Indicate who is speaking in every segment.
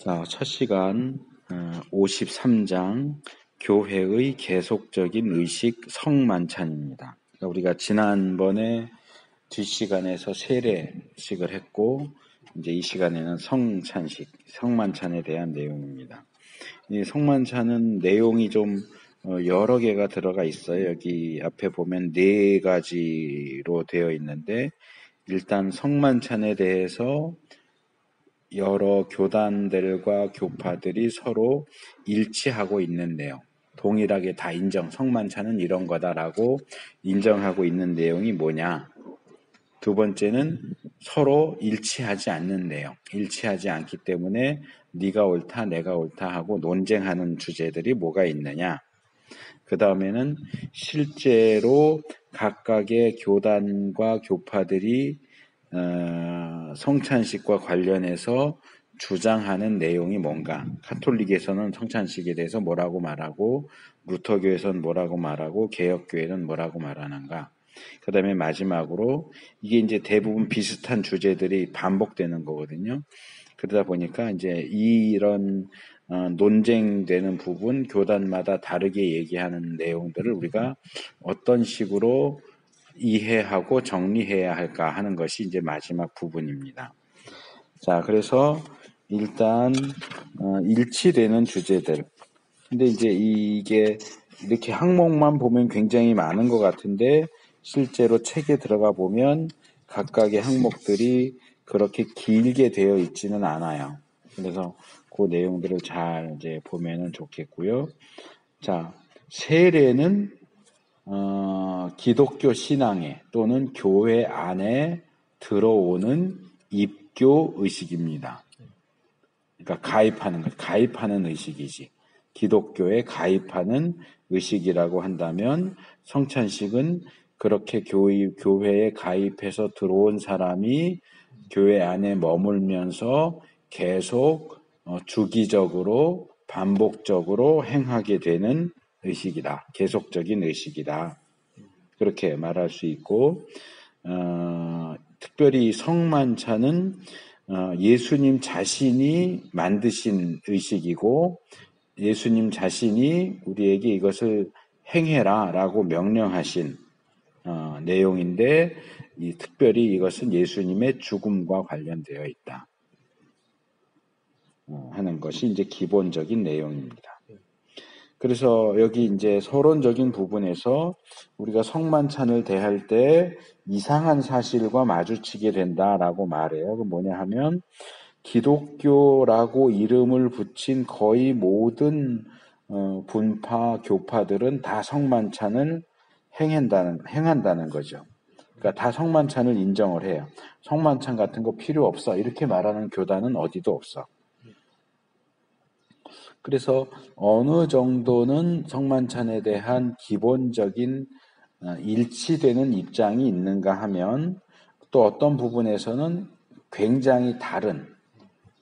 Speaker 1: 자, 첫 시간 53장 교회의 계속적인 의식 성만찬입니다. 그러니까 우리가 지난번에 뒷시간에서 세례식을 했고 이제 이 시간에는 성찬식, 성만찬에 대한 내용입니다. 이 성만찬은 내용이 좀 여러 개가 들어가 있어요. 여기 앞에 보면 네 가지로 되어 있는데 일단 성만찬에 대해서 여러 교단들과 교파들이 서로 일치하고 있는 내용, 동일하게 다 성만찬은 이런 거다라고 인정하고 있는 내용이 뭐냐? 두 번째는 서로 일치하지 않는 내용, 일치하지 않기 때문에 네가 옳다, 내가 옳다 하고 논쟁하는 주제들이 뭐가 있느냐? 그 다음에는 실제로 각각의 교단과 교파들이 성찬식과 관련해서 주장하는 내용이 뭔가, 카톨릭에서는 성찬식에 대해서 뭐라고 말하고 루터교에서는 뭐라고 말하고 개혁교회는 뭐라고 말하는가. 그 다음에 마지막으로 이게 이제 대부분 비슷한 주제들이 반복되는 거거든요. 그러다 보니까 이제 이런 논쟁되는 부분, 교단마다 다르게 얘기하는 내용들을 우리가 어떤 식으로 이해하고 정리해야 할까 하는 것이 이제 마지막 부분입니다. 자, 그래서 일단 일치되는 주제들. 근데 이제 이게 이렇게 항목만 보면 굉장히 많은 것 같은데 실제로 책에 들어가 보면 각각의 항목들이 그렇게 길게 되어 있지는 않아요. 그래서 그 내용들을 잘 이제 보면은 좋겠고요. 자, 세례는 기독교 신앙에 또는 교회 안에 들어오는 입교 의식입니다. 그러니까 가입하는 의식이지. 기독교에 가입하는 의식이라고 한다면 성찬식은 그렇게 교회에 가입해서 들어온 사람이 교회 안에 머물면서 계속 주기적으로 반복적으로 행하게 되는 의식이다. 계속적인 의식이다. 그렇게 말할 수 있고 특별히 성만찬은 예수님 자신이 만드신 의식이고 예수님 자신이 우리에게 이것을 행해라 라고 명령하신 내용인데 특별히 이것은 예수님의 죽음과 관련되어 있다 하는 것이 이제 기본적인 내용입니다. 그래서 여기 이제 서론적인 부분에서 우리가 성만찬을 대할 때 이상한 사실과 마주치게 된다라고 말해요. 그 뭐냐 하면 기독교라고 이름을 붙인 거의 모든 분파, 교파들은 다 성만찬을 행한다는 거죠. 그러니까 다 성만찬을 인정을 해요. 성만찬 같은 거 필요 없어. 이렇게 말하는 교단은 어디도 없어. 그래서 어느 정도는 성만찬에 대한 기본적인 일치되는 입장이 있는가 하면 또 어떤 부분에서는 굉장히 다른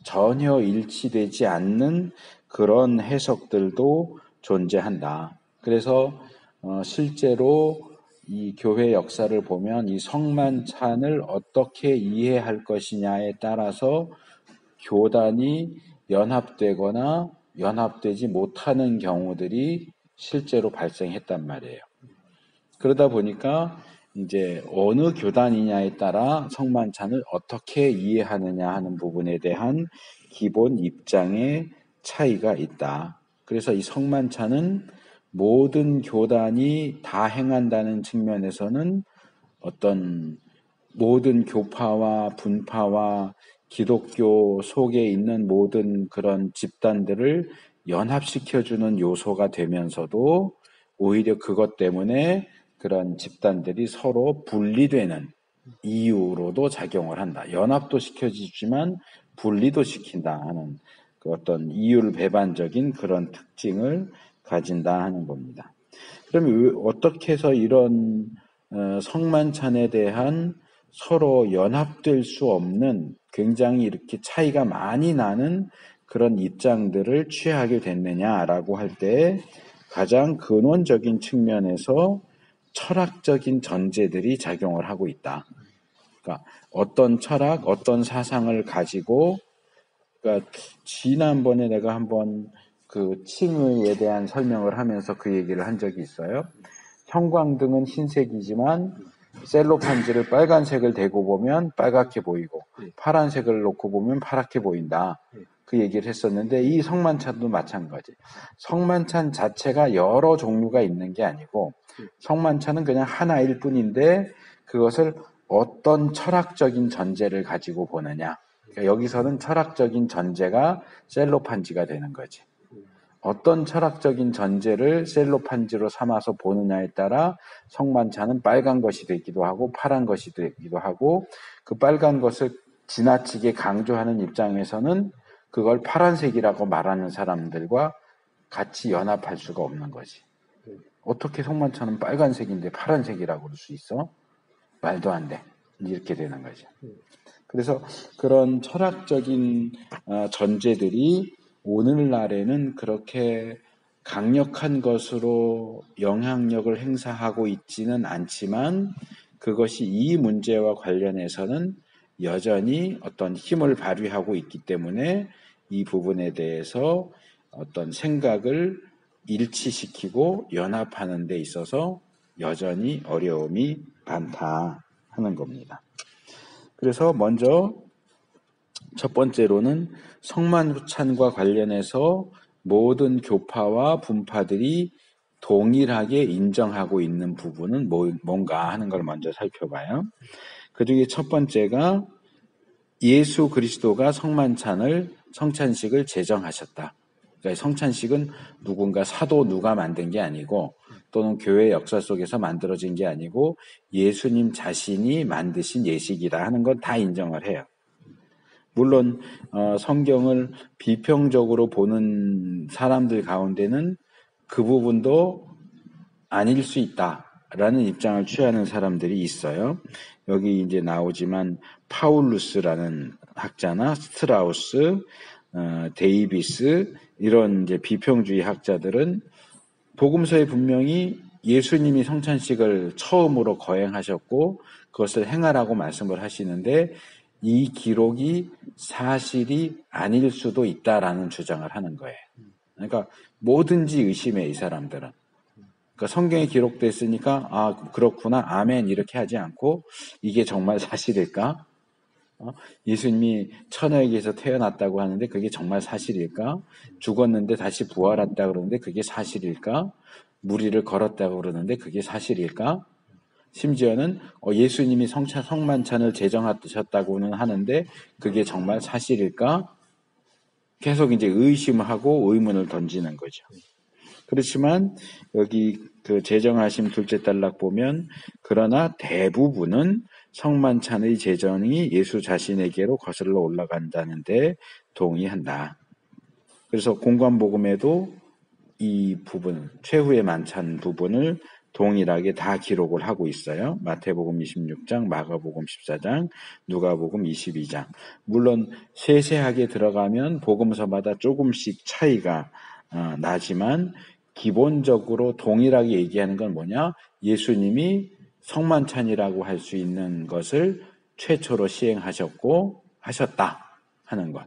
Speaker 1: 전혀 일치되지 않는 그런 해석들도 존재한다. 그래서 실제로 이 교회 역사를 보면 이 성만찬을 어떻게 이해할 것이냐에 따라서 교단이 연합되거나 연합되지 못하는 경우들이 실제로 발생했단 말이에요. 그러다 보니까 이제 어느 교단이냐에 따라 성만찬을 어떻게 이해하느냐 하는 부분에 대한 기본 입장의 차이가 있다. 그래서 이 성만찬은 모든 교단이 다 행한다는 측면에서는 어떤 모든 교파와 분파와 기독교 속에 있는 모든 그런 집단들을 연합시켜주는 요소가 되면서도 오히려 그것 때문에 그런 집단들이 서로 분리되는 이유로도 작용을 한다. 연합도 시켜주지만 분리도 시킨다 하는 그 어떤 이율 배반적인 그런 특징을 가진다 하는 겁니다. 그러면 어떻게 해서 이런 성만찬에 대한 서로 연합될 수 없는 굉장히 이렇게 차이가 많이 나는 그런 입장들을 취하게 됐느냐라고 할 때 가장 근원적인 측면에서 철학적인 전제들이 작용을 하고 있다. 그러니까 어떤 철학, 어떤 사상을 가지고 그러니까 지난번에 내가 한번 그 칭의에 대한 설명을 하면서 그 얘기를 한 적이 있어요. 형광등은 흰색이지만 셀로판지를 빨간색을 대고 보면 빨갛게 보이고 파란색을 놓고 보면 파랗게 보인다. 그 얘기를 했었는데 이 성만찬도 마찬가지. 성만찬 자체가 여러 종류가 있는 게 아니고 성만찬은 그냥 하나일 뿐인데 그것을 어떤 철학적인 전제를 가지고 보느냐. 그러니까 여기서는 철학적인 전제가 셀로판지가 되는 거지. 어떤 철학적인 전제를 셀로판지로 삼아서 보느냐에 따라 성만찬은 빨간 것이 되기도 하고 파란 것이 되기도 하고 그 빨간 것을 지나치게 강조하는 입장에서는 그걸 파란색이라고 말하는 사람들과 같이 연합할 수가 없는 거지. 어떻게 성만찬은 빨간색인데 파란색이라고 그럴 수 있어? 말도 안 돼. 이렇게 되는 거죠. 그래서 그런 철학적인 전제들이 오늘날에는 그렇게 강력한 것으로 영향력을 행사하고 있지는 않지만 그것이 이 문제와 관련해서는 여전히 어떤 힘을 발휘하고 있기 때문에 이 부분에 대해서 어떤 생각을 일치시키고 연합하는 데 있어서 여전히 어려움이 많다 하는 겁니다. 그래서 먼저 첫 번째로는 성만찬과 관련해서 모든 교파와 분파들이 동일하게 인정하고 있는 부분은 뭔가 하는 걸 먼저 살펴봐요. 그 중에 첫 번째가 예수 그리스도가 성찬식을 제정하셨다. 그러니까 성찬식은 누군가 사도 누가 만든 게 아니고 또는 교회 역사 속에서 만들어진 게 아니고 예수님 자신이 만드신 예식이다 하는 건 다 인정을 해요. 물론 성경을 비평적으로 보는 사람들 가운데는 그 부분도 아닐 수 있다라는 입장을 취하는 사람들이 있어요. 여기 이제 나오지만 파울루스라는 학자나 스트라우스, 데이비스 이런 이제 비평주의 학자들은 복음서에 분명히 예수님이 성찬식을 처음으로 거행하셨고 그것을 행하라고 말씀을 하시는데 이 기록이 사실이 아닐 수도 있다라는 주장을 하는 거예요. 그러니까 뭐든지 의심해 이 사람들은. 그러니까 성경에 기록됐으니까 아 그렇구나 아멘 이렇게 하지 않고 이게 정말 사실일까? 예수님이 처녀에게서 태어났다고 하는데 그게 정말 사실일까? 죽었는데 다시 부활했다 그러는데 그게 사실일까? 무리를 걸었다고 그러는데 그게 사실일까? 심지어는 예수님이 성만찬을 제정하셨다고는 하는데 그게 정말 사실일까? 계속 이제 의심하고 의문을 던지는 거죠. 그렇지만 여기 그 제정하심 둘째 단락 보면 그러나 대부분은 성만찬의 제정이 예수 자신에게로 거슬러 올라간다는데 동의한다. 그래서 공관복음에도 이 부분, 최후의 만찬 부분을 동일하게 다 기록을 하고 있어요. 마태복음 26장, 마가복음 14장, 누가복음 22장. 물론 세세하게 들어가면 복음서마다 조금씩 차이가 나지만 기본적으로 동일하게 얘기하는 건 뭐냐? 예수님이 성만찬이라고 할 수 있는 것을 최초로 시행하셨고 하셨다 하는 것.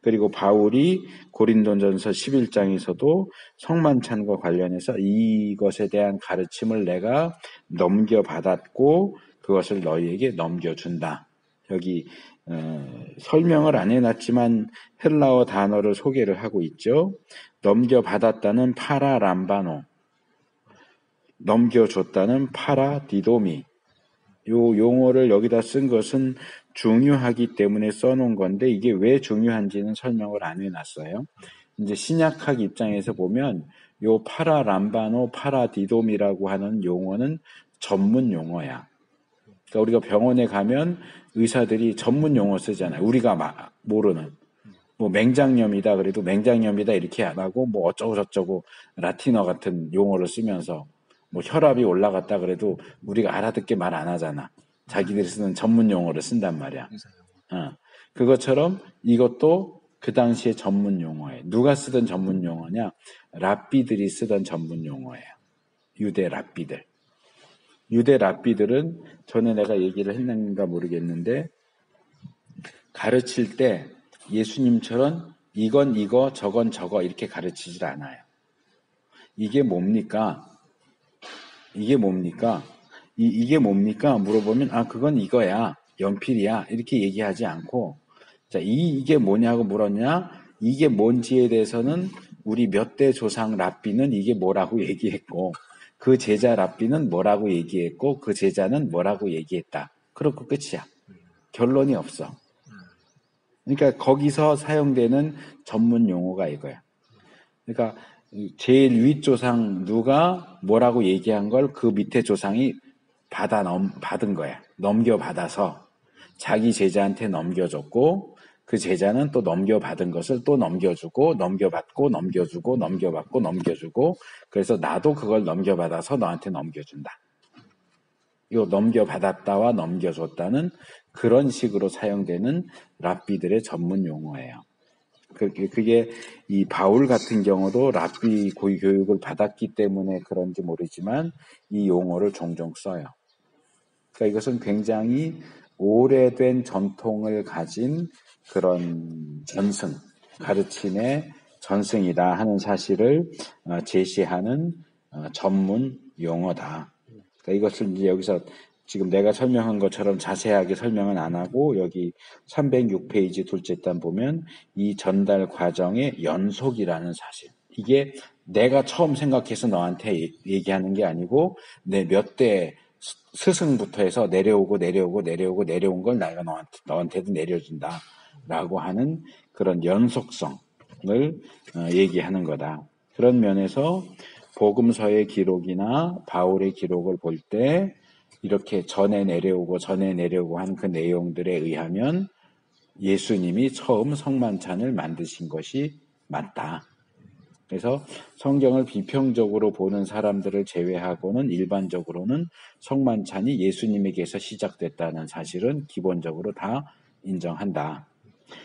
Speaker 1: 그리고 바울이 고린도전서 11장에서도 성만찬과 관련해서 이것에 대한 가르침을 내가 넘겨받았고 그것을 너희에게 넘겨준다. 여기 설명을 안 해놨지만 헬라어 단어를 소개를 하고 있죠. 넘겨받았다는 파라람바노, 넘겨줬다는 파라디도미. 요 용어를 여기다 쓴 것은 중요하기 때문에 써놓은 건데 이게 왜 중요한지는 설명을 안 해놨어요. 이제 신약학 입장에서 보면 요 파라람바노, 파라디돔이라고 하는 용어는 전문 용어야. 그러니까 우리가 병원에 가면 의사들이 전문 용어 쓰잖아요. 우리가 모르는. 뭐 맹장염이다 그래도 맹장염이다 이렇게 안 하고 뭐 어쩌고 저쩌고 라틴어 같은 용어를 쓰면서 뭐 혈압이 올라갔다 그래도 우리가 알아듣게 말 안 하잖아. 자기들이 쓰는 전문 용어를 쓴단 말이야. 그것처럼 이것도 그 당시에 전문 용어예요. 누가 쓰던 전문 용어냐? 랍비들이 쓰던 전문 용어예요. 유대 랍비들. 유대 랍비들은 전에 내가 얘기를 했는가 모르겠는데 가르칠 때 예수님처럼 이건 이거, 저건 저거 이렇게 가르치질 않아요. 이게 뭡니까? 이게 뭡니까? 이게 뭡니까? 물어보면, 아, 그건 이거야. 연필이야. 이렇게 얘기하지 않고, 자, 이게 뭐냐고 물었냐? 이게 뭔지에 대해서는 우리 몇 대 조상 랍비는 이게 뭐라고 얘기했고, 그 제자 랍비는 뭐라고 얘기했고, 그 제자는 뭐라고 얘기했다. 그렇고 끝이야. 결론이 없어. 그러니까 거기서 사용되는 전문 용어가 이거야. 그러니까 제일 윗 조상 누가 뭐라고 얘기한 걸 그 밑에 조상이 받은 거야. 넘겨받아서 자기 제자한테 넘겨줬고 그 제자는 또 넘겨받은 것을 또 넘겨주고 넘겨받고 넘겨주고 넘겨받고 넘겨주고 그래서 나도 그걸 넘겨받아서 너한테 넘겨준다. 이 넘겨받았다와 넘겨줬다는 그런 식으로 사용되는 랍비들의 전문 용어예요. 그게 이 바울 같은 경우도 랍비 고위 교육을 받았기 때문에 그런지 모르지만 이 용어를 종종 써요. 그러니까 이것은 굉장히 오래된 전통을 가진 그런 전승, 가르침의 전승이다 하는 사실을 제시하는 전문 용어다. 그러니까 이것을 이제 여기서 지금 내가 설명한 것처럼 자세하게 설명은 안 하고 여기 306페이지 둘째 단 보면 이 전달 과정의 연속이라는 사실. 이게 내가 처음 생각해서 너한테 얘기하는 게 아니고 내 몇 대 스승부터 해서 내려오고 내려온 걸 내가 너한테도 내려준다. 라고 하는 그런 연속성을 얘기하는 거다. 그런 면에서 복음서의 기록이나 바울의 기록을 볼 때 이렇게 전에 내려오고 하는 그 내용들에 의하면 예수님이 처음 성만찬을 만드신 것이 맞다. 그래서 성경을 비평적으로 보는 사람들을 제외하고는 일반적으로는 성만찬이 예수님에게서 시작됐다는 사실은 기본적으로 다 인정한다.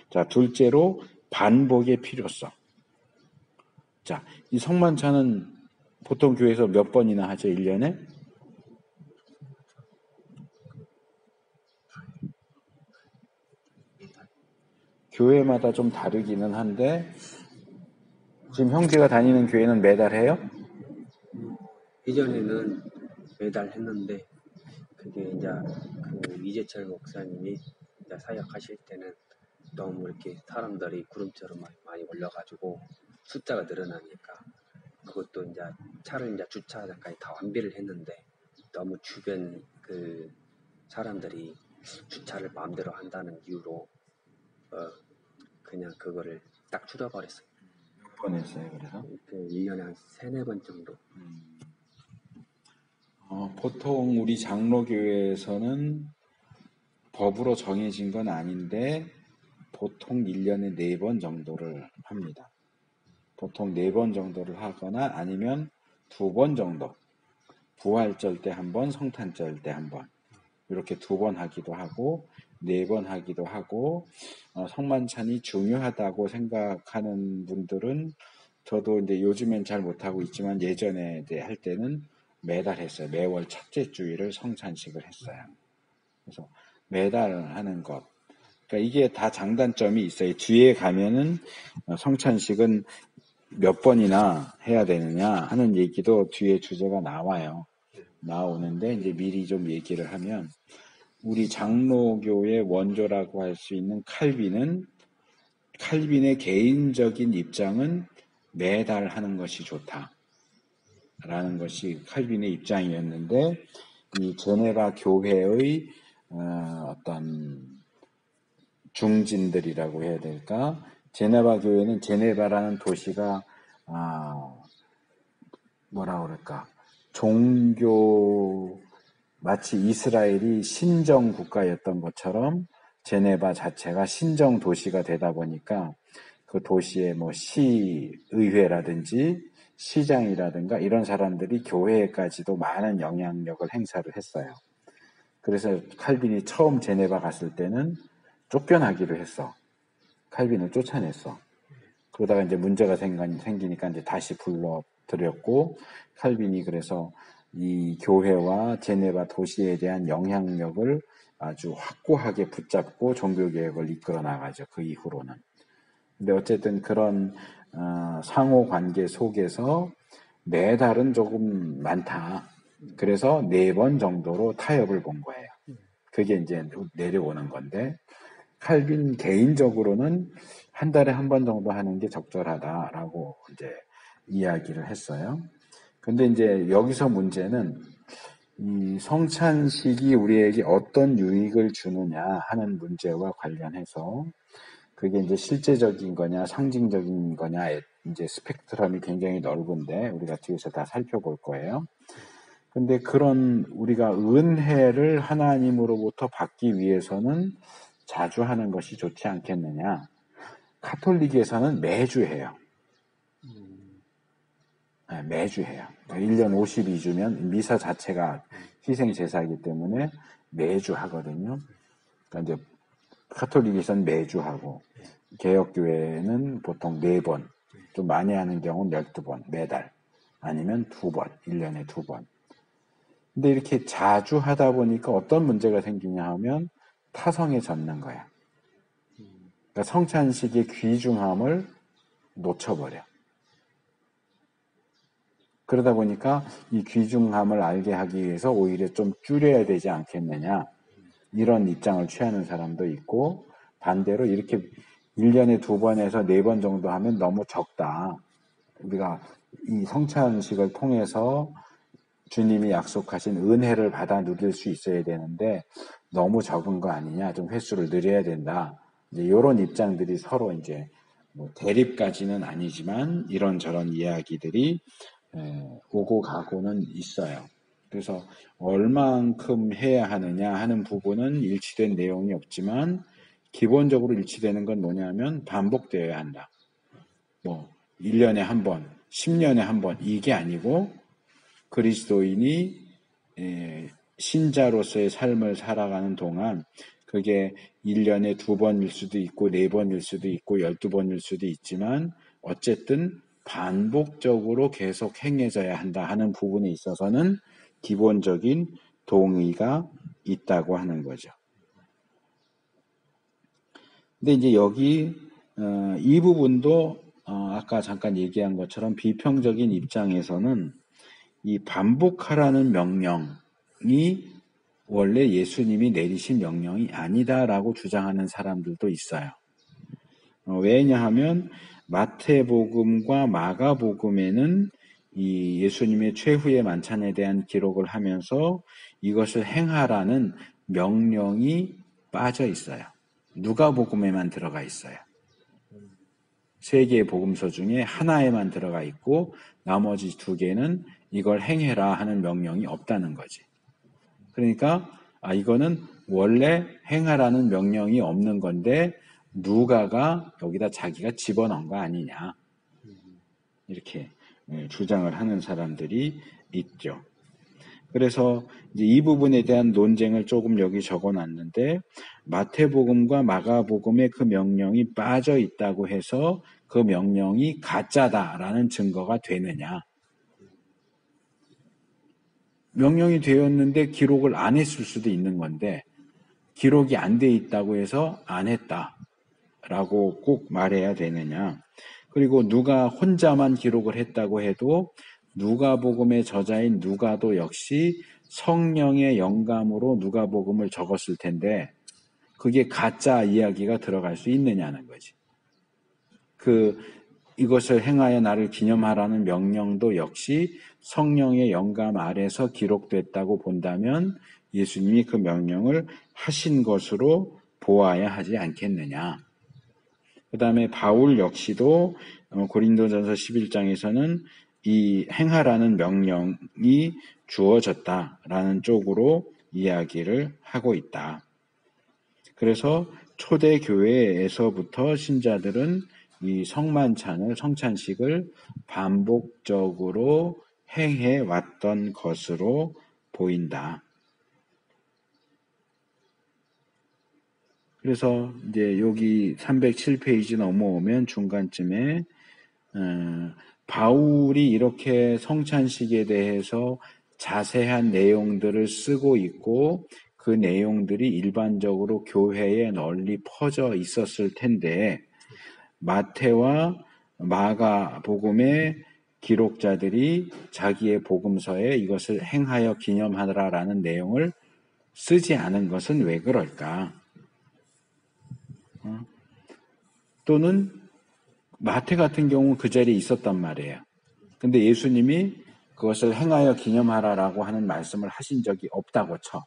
Speaker 1: 자, 둘째로 반복의 필요성. 자, 이 성만찬은 보통 교회에서 몇 번이나 하죠, 1년에? 교회마다 좀 다르기는 한데 지금 형제가 다니는 교회는 매달 해요?
Speaker 2: 이전에는 매달 했는데 그게 이제 그 이재철 목사님이 이제 사역하실 때는 너무 이렇게 사람들이 구름처럼 많이 올려가지고 숫자가 늘어나니까 그것도 이제 차를 이제 주차장까지 다 완비를 했는데 너무 주변 그 사람들이 주차를 마음대로 한다는 이유로 그냥 그거를 딱 줄여버렸어요.
Speaker 1: 몇 번 했어요, 그래서?
Speaker 2: 1년에 한 3-4번 정도.
Speaker 1: 보통 우리 장로교회에서는 법으로 정해진 건 아닌데 보통 1년에 4번 정도를 합니다. 보통 4번 정도를 하거나 아니면 2번 정도. 부활절 때 1번, 성탄절 때 1번. 이렇게 2번 하기도 하고 4번 하기도 하고 성만찬이 중요하다고 생각하는 분들은 저도 이제 요즘엔 잘 못하고 있지만 예전에 이제 할 때는 매달 했어요. 매월 첫째 주일을 성찬식을 했어요. 그래서 매달 하는 것. 그러니까 이게 다 장단점이 있어요. 뒤에 가면은 성찬식은 몇 번이나 해야 되느냐 하는 얘기도 뒤에 주제가 나오는데 이제 미리 좀 얘기를 하면 우리 장로교의 원조라고 할 수 있는 칼빈의 개인적인 입장은 매달 하는 것이 좋다라는 것이 칼빈의 입장이었는데 이 제네바 교회의 어떤 중진들이라고 해야 될까? 제네바 교회는 제네바라는 도시가 뭐라 그럴까? 종교 마치 이스라엘이 신정 국가였던 것처럼 제네바 자체가 신정 도시가 되다 보니까 그 도시의 뭐 시의회라든지 시장이라든가 이런 사람들이 교회에까지도 많은 영향력을 행사를 했어요. 그래서 칼빈이 처음 제네바 갔을 때는 쫓겨나기로 했어. 칼빈을 쫓아냈어. 그러다가 이제 문제가 생기니까 이제 다시 불러들였고 칼빈이 그래서 이 교회와 제네바 도시에 대한 영향력을 아주 확고하게 붙잡고 종교개혁을 이끌어 나가죠. 그 이후로는. 근데 어쨌든 그런 상호 관계 속에서 매달은 조금 많다. 그래서 4번 정도로 타협을 본 거예요. 그게 이제 내려오는 건데, 칼빈 개인적으로는 한 달에 한 번 정도 하는 게 적절하다라고 이제 이야기를 했어요. 근데 이제 여기서 문제는 이 성찬식이 우리에게 어떤 유익을 주느냐 하는 문제와 관련해서 그게 이제 실제적인 거냐 상징적인 거냐의 이제 스펙트럼이 굉장히 넓은데 우리가 뒤에서 다 살펴볼 거예요. 근데 그런 우리가 은혜를 하나님으로부터 받기 위해서는 자주 하는 것이 좋지 않겠느냐. 카톨릭에서는 매주 해요. 네, 매주 해요. 1년 52주면 미사 자체가 희생제사이기 때문에 매주 하거든요. 그러니까 이제 카톨릭에서는 매주 하고 개혁교회는 보통 4번, 좀 많이 하는 경우는 12번, 매달 아니면 2번, 1년에 2번. 근데 이렇게 자주 하다 보니까 어떤 문제가 생기냐 하면 타성에 젖는 거야. 그러니까 성찬식의 귀중함을 놓쳐버려. 그러다 보니까 이 귀중함을 알게 하기 위해서 오히려 좀 줄여야 되지 않겠느냐. 이런 입장을 취하는 사람도 있고 반대로 이렇게 1년에 2번에서 4번 정도 하면 너무 적다. 우리가 이 성찬식을 통해서 주님이 약속하신 은혜를 받아 누릴 수 있어야 되는데 너무 적은 거 아니냐. 좀 횟수를 늘려야 된다. 이제 이런 입장들이 서로 이제 뭐 대립까지는 아니지만 이런저런 이야기들이 오고 가고는 있어요. 그래서 얼만큼 해야 하느냐 하는 부분은 일치된 내용이 없지만 기본적으로 일치되는 건 뭐냐면 반복되어야 한다. 뭐 1년에 한 번, 10년에 한 번 이게 아니고 그리스도인이 신자로서의 삶을 살아가는 동안 그게 1년에 2번일 수도 있고 4번일 수도 있고 12번일 수도 있지만 어쨌든 반복적으로 계속 행해져야 한다 하는 부분에 있어서는 기본적인 동의가 있다고 하는 거죠. 근데 이제 여기 이 부분도 아까 잠깐 얘기한 것처럼 비평적인 입장에서는 이 반복하라는 명령이 원래 예수님이 내리신 명령이 아니다라고 주장하는 사람들도 있어요. 왜냐하면 마태복음과 마가복음에는 이 예수님의 최후의 만찬에 대한 기록을 하면서 이것을 행하라는 명령이 빠져 있어요. 누가복음에만 들어가 있어요. 3개의 복음서 중에 하나에만 들어가 있고 나머지 2개는 이걸 행해라 하는 명령이 없다는 거지. 그러니까 이거는 원래 행하라는 명령이 없는 건데 누가가 여기다 자기가 집어넣은 거 아니냐. 이렇게 주장을 하는 사람들이 있죠. 그래서 이제 이 부분에 대한 논쟁을 조금 여기 적어놨는데 마태복음과 마가복음에 그 명령이 빠져 있다고 해서 그 명령이 가짜다라는 증거가 되느냐. 명령이 되었는데 기록을 안 했을 수도 있는 건데 기록이 안 돼 있다고 해서 안 했다라고 꼭 말해야 되느냐. 그리고 누가 혼자만 기록을 했다고 해도 누가복음의 저자인 누가도 역시 성령의 영감으로 누가복음을 적었을 텐데 그게 가짜 이야기가 들어갈 수 있느냐는 거지. 이것을 행하여 나를 기념하라는 명령도 역시 성령의 영감 아래서 기록됐다고 본다면 예수님이 그 명령을 하신 것으로 보아야 하지 않겠느냐. 그 다음에 바울 역시도 고린도전서 11장에서는 이 행하라는 명령이 주어졌다라는 쪽으로 이야기를 하고 있다. 그래서 초대 교회에서부터 신자들은 이 성찬식을 반복적으로 행해 왔던 것으로 보인다. 그래서 이제 여기 307페이지 넘어오면 중간쯤에 바울이 이렇게 성찬식에 대해서 자세한 내용들을 쓰고 있고 그 내용들이 일반적으로 교회에 널리 퍼져 있었을 텐데 마태와 마가복음의 기록자들이 자기의 복음서에 이것을 행하여 기념하라라는 내용을 쓰지 않은 것은 왜 그럴까? 또는 마태 같은 경우는 그 자리에 있었단 말이에요. 근데 예수님이 그것을 행하여 기념하라라고 하는 말씀을 하신 적이 없다고 쳐.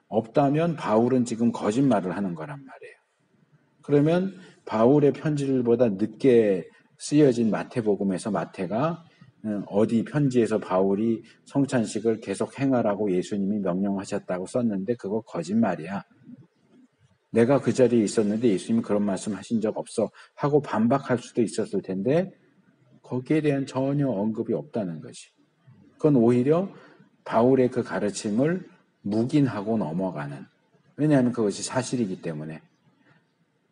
Speaker 1: 없다면 바울은 지금 거짓말을 하는 거란 말이에요. 그러면 바울의 편지들보다 늦게 쓰여진 마태복음에서 마태가 어디 편지에서 바울이 성찬식을 계속 행하라고 예수님이 명령하셨다고 썼는데 그거 거짓말이야. 내가 그 자리에 있었는데 예수님이 그런 말씀 하신 적 없어 하고 반박할 수도 있었을 텐데 거기에 대한 전혀 언급이 없다는 것이. 그건 오히려 바울의 그 가르침을 묵인하고 넘어가는. 왜냐하면 그것이 사실이기 때문에.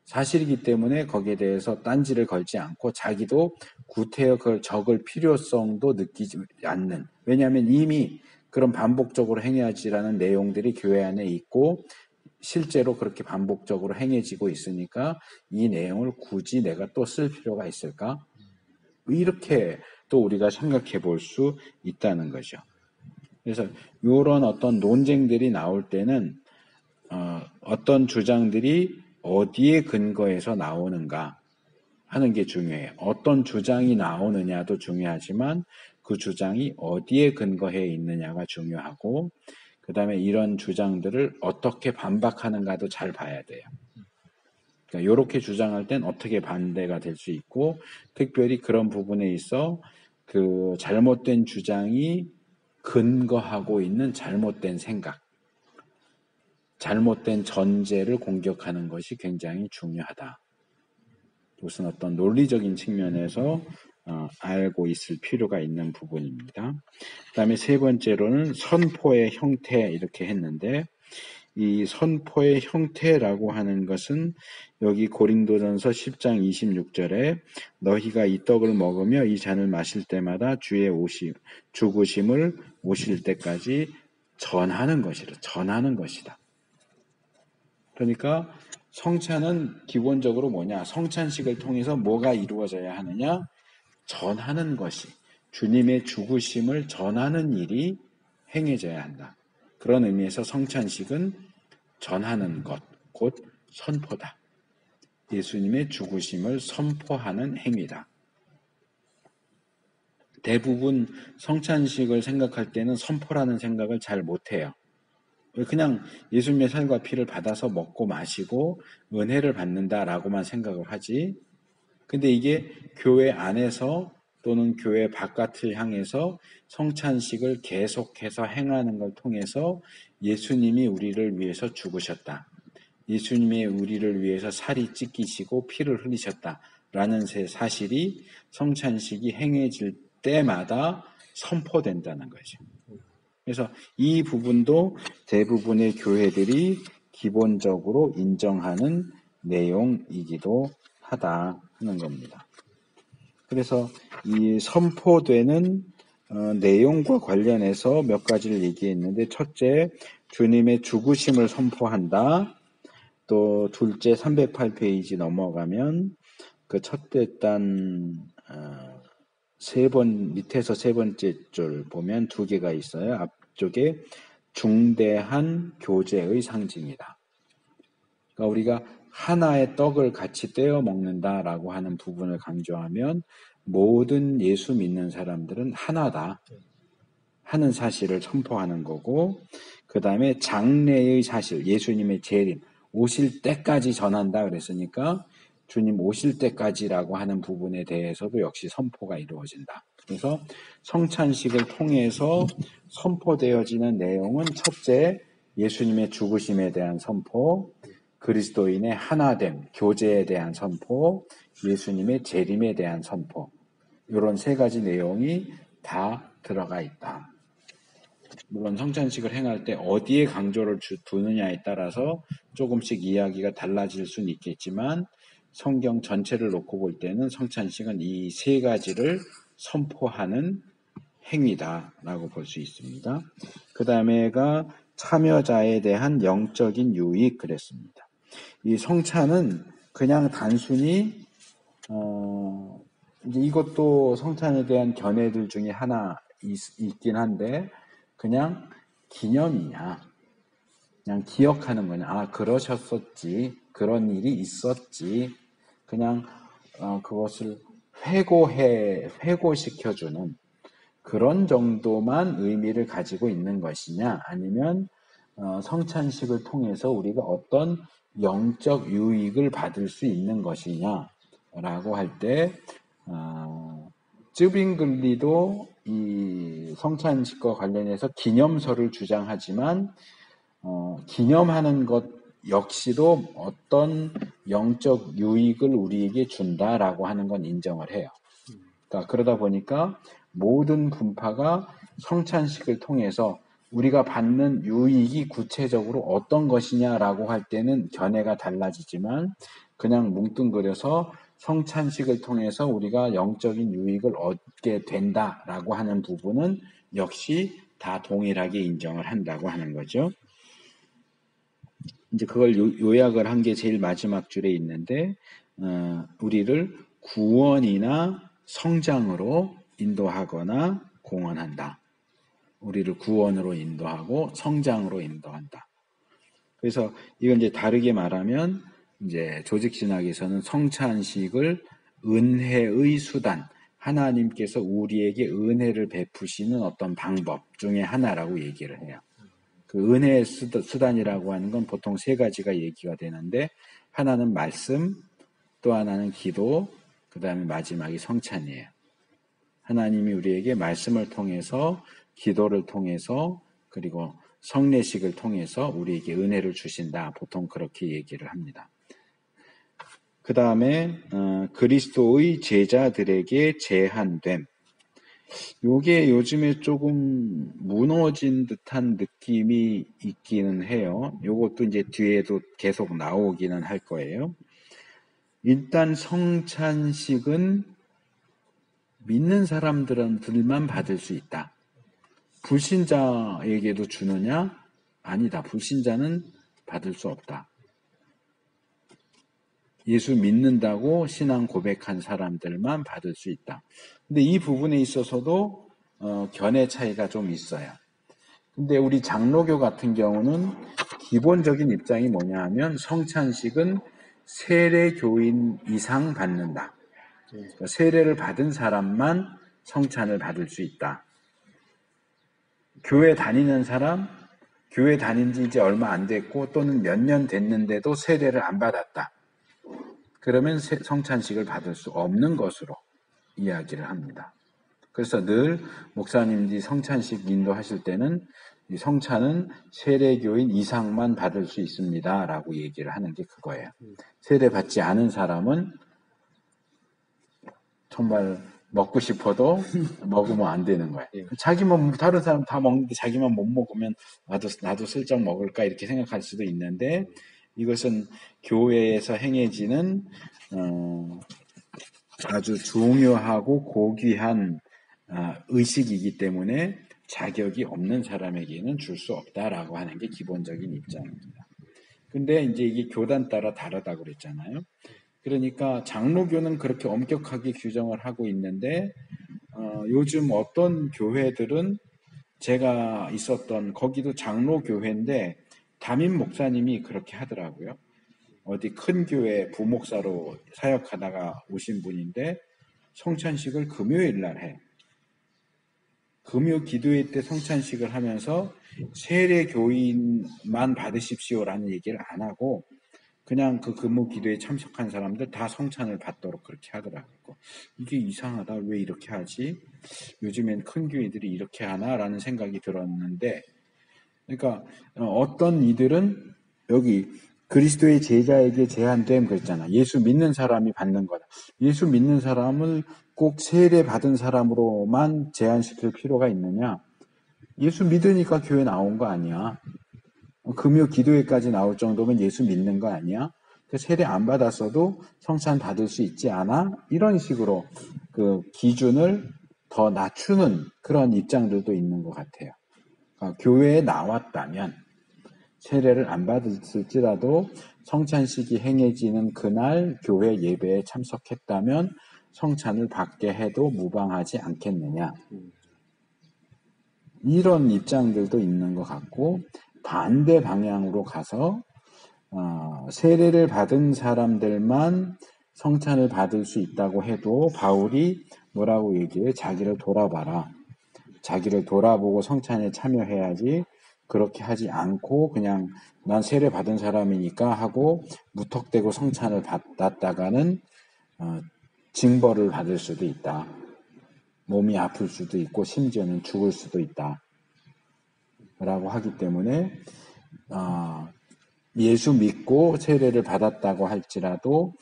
Speaker 1: 사실이기 때문에 거기에 대해서 딴지를 걸지 않고 자기도 구태여 그걸 적을 필요성도 느끼지 않는. 왜냐하면 이미 그런 반복적으로 행해야지라는 내용들이 교회 안에 있고 실제로 그렇게 반복적으로 행해지고 있으니까 이 내용을 굳이 내가 또 쓸 필요가 있을까? 이렇게 또 우리가 생각해 볼 수 있다는 거죠. 그래서 이런 어떤 논쟁들이 나올 때는 어떤 주장들이 어디에 근거해서 나오는가 하는 게 중요해요. 어떤 주장이 나오느냐도 중요하지만 그 주장이 어디에 근거해 있느냐가 중요하고 그 다음에 이런 주장들을 어떻게 반박하는가도 잘 봐야 돼요. 그러니까 이렇게 주장할 땐 어떻게 반대가 될 수 있고 특별히 그런 부분에 있어 그 잘못된 주장이 근거하고 있는 잘못된 생각, 잘못된 전제를 공격하는 것이 굉장히 중요하다. 이것은 어떤 논리적인 측면에서 알고 있을 필요가 있는 부분입니다. 그 다음에 세 번째로는 선포의 형태 이렇게 했는데 이 선포의 형태라고 하는 것은 여기 고린도전서 10장 26절에 너희가 이 떡을 먹으며 이 잔을 마실 때마다 주의 죽으심을 오실 때까지 전하는 것이다. 그러니까 성찬은 기본적으로 뭐냐? 성찬식을 통해서 뭐가 이루어져야 하느냐? 전하는 것이 주님의 죽으심을 전하는 일이 행해져야 한다. 그런 의미에서 성찬식은 전하는 것, 곧 선포다. 예수님의 죽으심을 선포하는 행위다. 대부분 성찬식을 생각할 때는 선포라는 생각을 잘 못해요. 그냥 예수님의 살과 피를 받아서 먹고 마시고 은혜를 받는다라고만 생각을 하지. 근데 이게 교회 안에서 또는 교회 바깥을 향해서 성찬식을 계속해서 행하는 걸 통해서 예수님이 우리를 위해서 죽으셨다. 예수님이 우리를 위해서 살이 찢기시고 피를 흘리셨다라는 사실이 성찬식이 행해질 때마다 선포된다는 거죠. 그래서 이 부분도 대부분의 교회들이 기본적으로 인정하는 내용이기도 하다 하는 겁니다. 그래서 이 선포되는 내용과 관련해서 몇 가지를 얘기했는데 첫째, 주님의 죽으심을 선포한다. 또 둘째 308페이지 넘어가면 그 첫째 단 밑에서 세 번째 줄 보면 두 개가 있어요. 앞쪽에 중대한 교제의 상징이다. 그러니까 우리가 하나의 떡을 같이 떼어 먹는다라고 하는 부분을 강조하면 모든 예수 믿는 사람들은 하나다 하는 사실을 선포하는 거고 그 다음에 장래의 사실, 예수님의 재림, 오실 때까지 전한다 그랬으니까 주님 오실 때까지라고 하는 부분에 대해서도 역시 선포가 이루어진다. 그래서 성찬식을 통해서 선포되어지는 내용은 첫째, 예수님의 죽으심에 대한 선포, 그리스도인의 하나됨, 교제에 대한 선포, 예수님의 재림에 대한 선포. 이런 세 가지 내용이 다 들어가 있다. 물론 성찬식을 행할 때 어디에 강조를 두느냐에 따라서 조금씩 이야기가 달라질 수는 있겠지만 성경 전체를 놓고 볼 때는 성찬식은 이 세 가지를 선포하는 행위다라고 볼 수 있습니다. 그 다음에가 참여자에 대한 영적인 유익 그랬습니다. 이 성찬은 그냥 단순히 이제 이것도 성찬에 대한 견해들 중에 하나 있긴 한데 그냥 기념이냐, 그냥 기억하는 거냐, 아 그러셨었지, 그런 일이 있었지, 그냥 그것을 회고시켜주는 그런 정도만 의미를 가지고 있는 것이냐, 아니면 성찬식을 통해서 우리가 어떤 영적 유익을 받을 수 있는 것이냐라고 할 때 쯔빙글리도 이 성찬식과 관련해서 기념서를 주장하지만 기념하는 것 역시도 어떤 영적 유익을 우리에게 준다라고 하는 건 인정을 해요. 그러니까 그러다 보니까 모든 분파가 성찬식을 통해서 우리가 받는 유익이 구체적으로 어떤 것이냐라고 할 때는 견해가 달라지지만 그냥 뭉뚱그려서 성찬식을 통해서 우리가 영적인 유익을 얻게 된다라고 하는 부분은 역시 다 동일하게 인정을 한다고 하는 거죠. 이제 그걸 요약을 한 게 제일 마지막 줄에 있는데 우리를 구원이나 성장으로 인도하거나 공헌한다. 우리를 구원으로 인도하고 성장으로 인도한다. 그래서 이건 이제 다르게 말하면 이제 조직신학에서는 성찬식을 은혜의 수단, 하나님께서 우리에게 은혜를 베푸시는 어떤 방법 중에 하나라고 얘기를 해요. 그 은혜의 수단이라고 하는 건 보통 세 가지가 얘기가 되는데 하나는 말씀, 또 하나는 기도, 그 다음에 마지막이 성찬이에요. 하나님이 우리에게 말씀을 통해서 기도를 통해서 그리고 성례식을 통해서 우리에게 은혜를 주신다. 보통 그렇게 얘기를 합니다. 그 다음에 그리스도의 제자들에게 제한됨. 요게 요즘에 조금 무너진 듯한 느낌이 있기는 해요. 요것도 이제 뒤에도 계속 나오기는 할 거예요. 일단 성찬식은 믿는 사람들만 받을 수 있다. 불신자에게도 주느냐? 아니다. 불신자는 받을 수 없다. 예수 믿는다고 신앙 고백한 사람들만 받을 수 있다. 근데 이 부분에 있어서도 견해 차이가 좀 있어요. 근데 우리 장로교 같은 경우는 기본적인 입장이 뭐냐 하면 성찬식은 세례교인 이상 받는다. 그러니까 세례를 받은 사람만 성찬을 받을 수 있다. 교회 다니는 사람, 교회 다닌 지 이제 얼마 안 됐고 또는 몇 년 됐는데도 세례를 안 받았다. 그러면 성찬식을 받을 수 없는 것으로 이야기를 합니다. 그래서 늘 목사님들이 성찬식 인도하실 때는 이 성찬은 세례교인 이상만 받을 수 있습니다. 라고 얘기를 하는 게 그거예요. 세례 받지 않은 사람은 정말 먹고 싶어도 먹으면 안 되는 거예요. 자기만, 다른 사람 다 먹는데 자기만 못 먹으면 나도 슬쩍 먹을까 이렇게 생각할 수도 있는데 이것은 교회에서 행해지는 아주 중요하고 고귀한 의식이기 때문에 자격이 없는 사람에게는 줄 수 없다라고 하는 게 기본적인 입장입니다. 근데 이제 이게 교단 따라 다르다고 그랬잖아요. 그러니까 장로교는 그렇게 엄격하게 규정을 하고 있는데 요즘 어떤 교회들은 제가 있었던 거기도 장로교회인데 담임 목사님이 그렇게 하더라고요. 어디 큰 교회 부목사로 사역하다가 오신 분인데 성찬식을 금요일 날 해. 금요 기도회 때 성찬식을 하면서 세례 교인만 받으십시오라는 얘기를 안 하고 그냥 그 금요 기도에 참석한 사람들 다 성찬을 받도록 그렇게 하더라고요. 이게 이상하다. 왜 이렇게 하지? 요즘엔 큰 교회들이 이렇게 하나라는 생각이 들었는데 그러니까 어떤 이들은 여기 그리스도의 제자에게 제한됨 그랬잖아. 예수 믿는 사람이 받는 거다. 예수 믿는 사람을 꼭 세례 받은 사람으로만 제한시킬 필요가 있느냐? 예수 믿으니까 교회 나온 거 아니야. 금요 기도회까지 나올 정도면 예수 믿는 거 아니야? 세례 안 받았어도 성찬 받을 수 있지 않아? 이런 식으로 그 기준을 더 낮추는 그런 입장들도 있는 것 같아요. 그러니까 교회에 나왔다면 세례를 안 받았을지라도 성찬식이 행해지는 그날 교회 예배에 참석했다면 성찬을 받게 해도 무방하지 않겠느냐. 이런 입장들도 있는 것 같고, 반대 방향으로 가서 세례를 받은 사람들만 성찬을 받을 수 있다고 해도 바울이 뭐라고 얘기해요? 자기를 돌아봐라. 자기를 돌아보고 성찬에 참여해야지, 그렇게 하지 않고 그냥 난 세례 받은 사람이니까 하고 무턱대고 성찬을 받았다가는 징벌을 받을 수도 있다. 몸이 아플 수도 있고 심지어는 죽을 수도 있다. 라고 하기 때문에 예수 믿고 세례를 받았다고 할지라도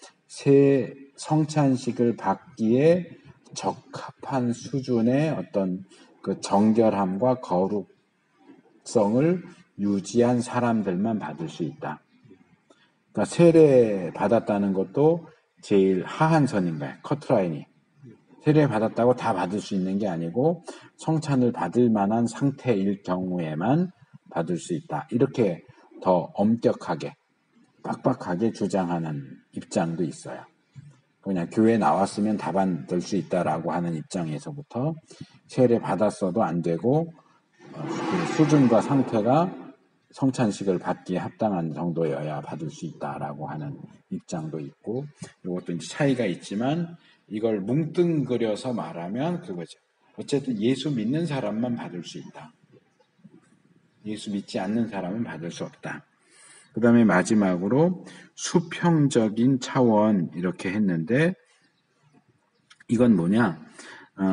Speaker 1: 성찬식을 받기에 적합한 수준의 어떤 그 정결함과 거룩성을 유지한 사람들만 받을 수 있다. 그러니까 세례 받았다는 것도 제일 하한 선인 거예요. 커트라인이. 세례 받았다고 다 받을 수 있는 게 아니고 성찬을 받을 만한 상태일 경우에만 받을 수 있다. 이렇게 더 엄격하게 빡빡하게 주장하는 입장도 있어요. 그냥 교회 나왔으면 다 받을 수 있다라고 하는 입장에서부터 세례 받았어도 안 되고 그 수준과 상태가 성찬식을 받기에 합당한 정도여야 받을 수 있다라고 하는 입장도 있고, 이것도 이제 차이가 있지만 이걸 뭉뚱그려서 말하면 그거죠. 어쨌든 예수 믿는 사람만 받을 수 있다. 예수 믿지 않는 사람은 받을 수 없다. 그 다음에 마지막으로 수평적인 차원 이렇게 했는데, 이건 뭐냐?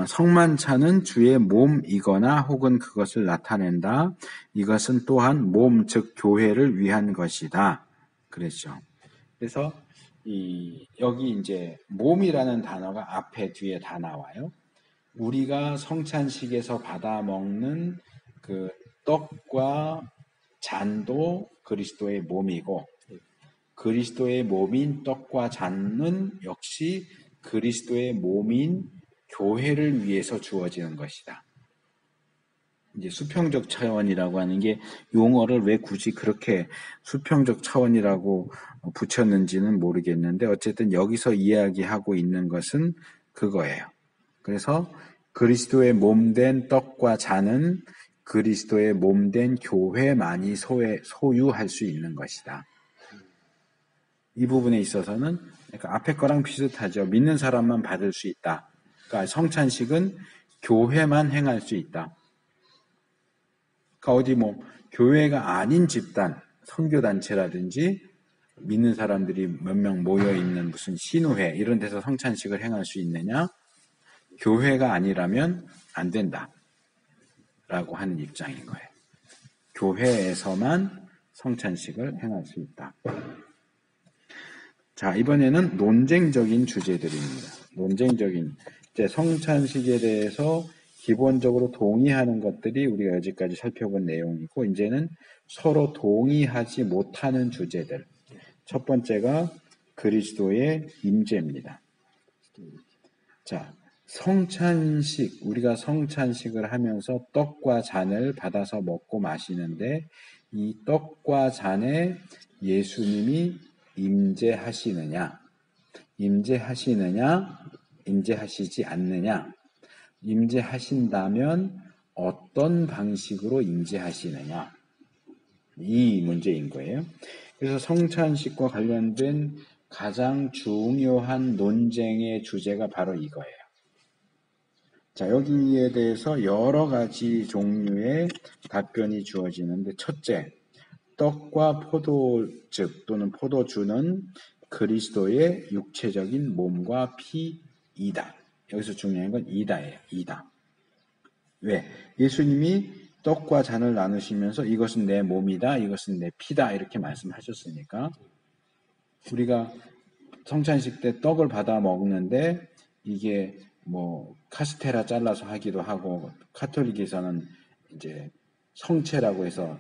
Speaker 1: 성만찬은 주의 몸이거나 혹은 그것을 나타낸다. 이것은 또한 몸, 즉 교회를 위한 것이다. 그랬죠. 그래서 여기 이제 몸이라는 단어가 앞에 뒤에 다 나와요. 우리가 성찬식에서 받아 먹는 그 떡과 잔도 그리스도의 몸이고, 그리스도의 몸인 떡과 잔은 역시 그리스도의 몸인 교회를 위해서 주어지는 것이다. 이제 수평적 차원이라고 하는 게 용어를 왜 굳이 그렇게 수평적 차원이라고 붙였는지는 모르겠는데, 어쨌든 여기서 이야기하고 있는 것은 그거예요. 그래서 그리스도의 몸된 떡과 잔은 그리스도의 몸된 교회만이 소유할 수 있는 것이다. 이 부분에 있어서는 그러니까 앞에 거랑 비슷하죠. 믿는 사람만 받을 수 있다. 그러니까 성찬식은 교회만 행할 수 있다. 그러니까 어디 뭐 교회가 아닌 집단, 선교단체라든지 믿는 사람들이 몇 명 모여있는 무슨 신우회 이런 데서 성찬식을 행할 수 있느냐? 교회가 아니라면 안 된다. 라고 하는 입장인 거예요. 교회에서만 성찬식을 행할 수 있다. 자, 이번에는 논쟁적인 주제들입니다. 논쟁적인, 이제 성찬식에 대해서 기본적으로 동의하는 것들이 우리가 여지까지 살펴본 내용이고, 이제는 서로 동의하지 못하는 주제들. 첫 번째가 그리스도의 임재입니다. 자, 성찬식, 우리가 성찬식을 하면서 떡과 잔을 받아서 먹고 마시는데, 이 떡과 잔에 예수님이 임재하시느냐, 임재하시지 않느냐, 임재하신다면 어떤 방식으로 임재하시느냐, 이 문제인 거예요. 그래서 성찬식과 관련된 가장 중요한 논쟁의 주제가 바로 이거예요. 자, 여기에 대해서 여러 가지 종류의 답변이 주어지는데, 첫째, 떡과 포도즙 또는 포도주는 그리스도의 육체적인 몸과 피이다. 여기서 중요한 건 이다예요. 이다. 왜? 예수님이 떡과 잔을 나누시면서 이것은 내 몸이다, 이것은 내 피다 이렇게 말씀하셨으니까, 우리가 성찬식 때 떡을 받아 먹는데 이게 뭐 카스테라 잘라서 하기도 하고, 카톨릭에서는 이제 성채라고 해서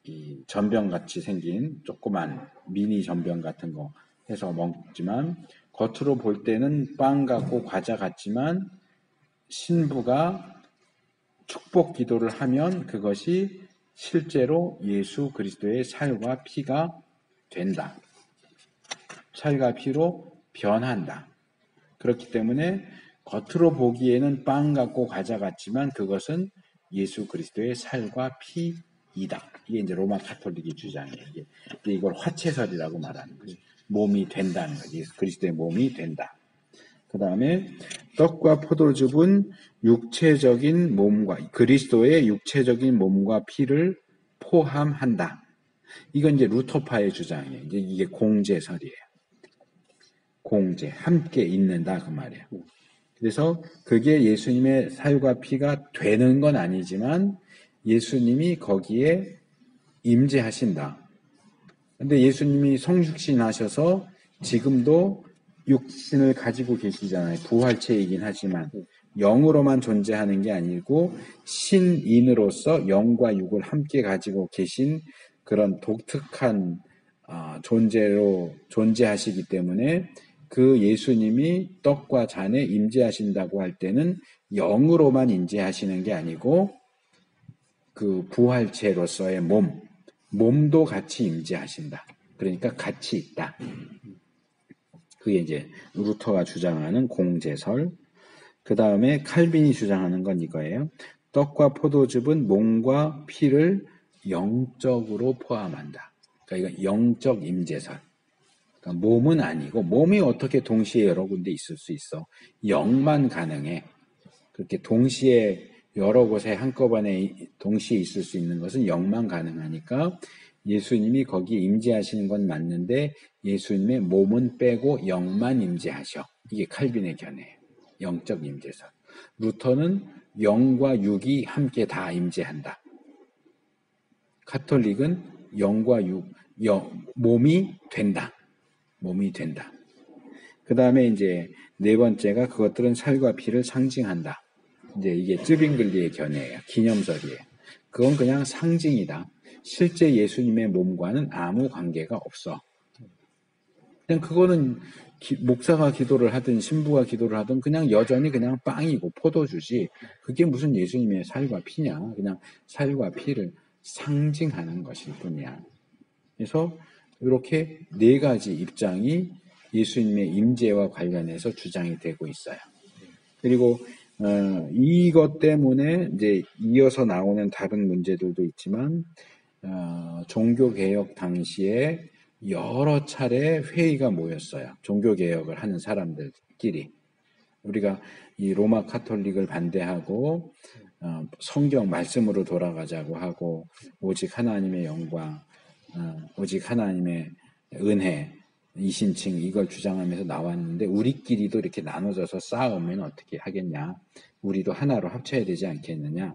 Speaker 1: 이 전병같이 생긴 조그만 미니 전병 같은 거 해서 먹지만, 겉으로 볼 때는 빵 같고 과자 같지만 신부가 축복 기도를 하면 그것이 실제로 예수 그리스도의 살과 피가 된다. 살과 피로 변한다. 그렇기 때문에 겉으로 보기에는 빵 같고 과자 같지만 그것은 예수 그리스도의 살과 피이다. 이게 이제 로마 카톨릭의 주장이에요. 이걸 화채설이라고 말하는 거죠. 몸이 된다는 거죠. 예수 그리스도의 몸이 된다. 그 다음에 떡과 포도즙은 육체적인 몸과 그리스도의 육체적인 몸과 피를 포함한다. 이건 이제 루터파의 주장이에요. 이제 이게 공제설이에요. 공제, 함께 있는다 그 말이에요. 그래서 그게 예수님의 살과 피가 되는 건 아니지만 예수님이 거기에 임재하신다. 근데 예수님이 성육신 하셔서 지금도 육신을 가지고 계시잖아요. 부활체이긴 하지만 영으로만 존재하는 게 아니고 신인으로서 영과 육을 함께 가지고 계신 그런 독특한 존재로 존재하시기 때문에 그 예수님이 떡과 잔에 임재하신다고 할 때는 영으로만 임재하시는 게 아니고 그 부활체로서의 몸도 같이 임재하신다. 그러니까 같이 있다. 그게 이제 루터가 주장하는 공제설. 그 다음에 칼빈이 주장하는 건 이거예요. 떡과 포도즙은 몸과 피를 영적으로 포함한다. 그러니까 이건 영적 임재설. 그러니까 몸은 아니고 몸이 어떻게 동시에 여러 군데 있을 수 있어. 영만 가능해. 그렇게 동시에 여러 곳에 한꺼번에 동시에 있을 수 있는 것은 영만 가능하니까 예수님이 거기에 임재하시는 건 맞는데 예수님의 몸은 빼고 영만 임재하셔. 이게 칼빈의 견해예요. 영적 임재설. 루터는 영과 육이 함께 다 임재한다. 카톨릭은 영과 육, 몸이 된다. 몸이 된다. 그 다음에 이제 네 번째가 그것들은 살과 피를 상징한다. 이제 이게 쯔빙글리의 견해예요. 기념설이에요. 그건 그냥 상징이다. 실제 예수님의 몸과는 아무 관계가 없어. 그냥 그거는 목사가 기도를 하든 신부가 기도를 하든 그냥 여전히 그냥 빵이고 포도주지. 그게 무슨 예수님의 살과 피냐. 그냥 살과 피를 상징하는 것일 뿐이야. 그래서 이렇게 네 가지 입장이 예수님의 임재와 관련해서 주장이 되고 있어요. 그리고 이것 때문에 이제 이어서 나오는 다른 문제들도 있지만 종교개혁 당시에 여러 차례 회의가 모였어요. 종교개혁을 하는 사람들끼리. 우리가 이 로마 카톨릭을 반대하고 성경 말씀으로 돌아가자고 하고 오직 하나님의 영광, 오직 하나님의 은혜, 이신칭 이걸 주장하면서 나왔는데 우리끼리도 이렇게 나눠져서 싸우면 어떻게 하겠냐. 우리도 하나로 합쳐야 되지 않겠느냐.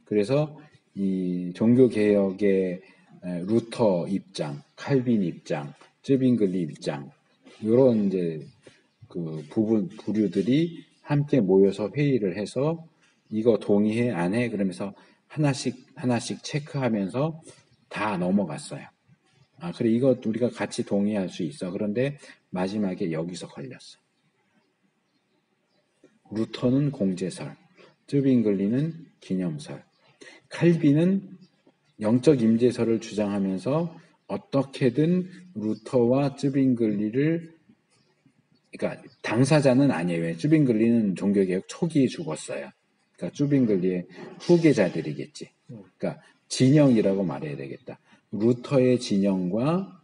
Speaker 1: 그래서 이 종교개혁의 루터 입장, 칼빈 입장, 쯔빙글리 입장 이런 이제 그 부류들이 함께 모여서 회의를 해서 이거 동의해 안 해 그러면서 하나씩 체크하면서 다 넘어갔어요. 그래 이거 우리가 같이 동의할 수 있어. 그런데 마지막에 여기서 걸렸어. 루터는 공제설, 쯔빙글리는 기념설, 칼빈은 영적 임재설을 주장하면서 어떻게든 루터와 쯔빙글리를 그러니까 당사자는 아니에요. 쯔빙글리는 종교개혁 초기에 죽었어요. 그러니까 쯔빙글리의 후계자들이겠지. 그러니까 진영이라고 말해야 되겠다. 루터의 진영과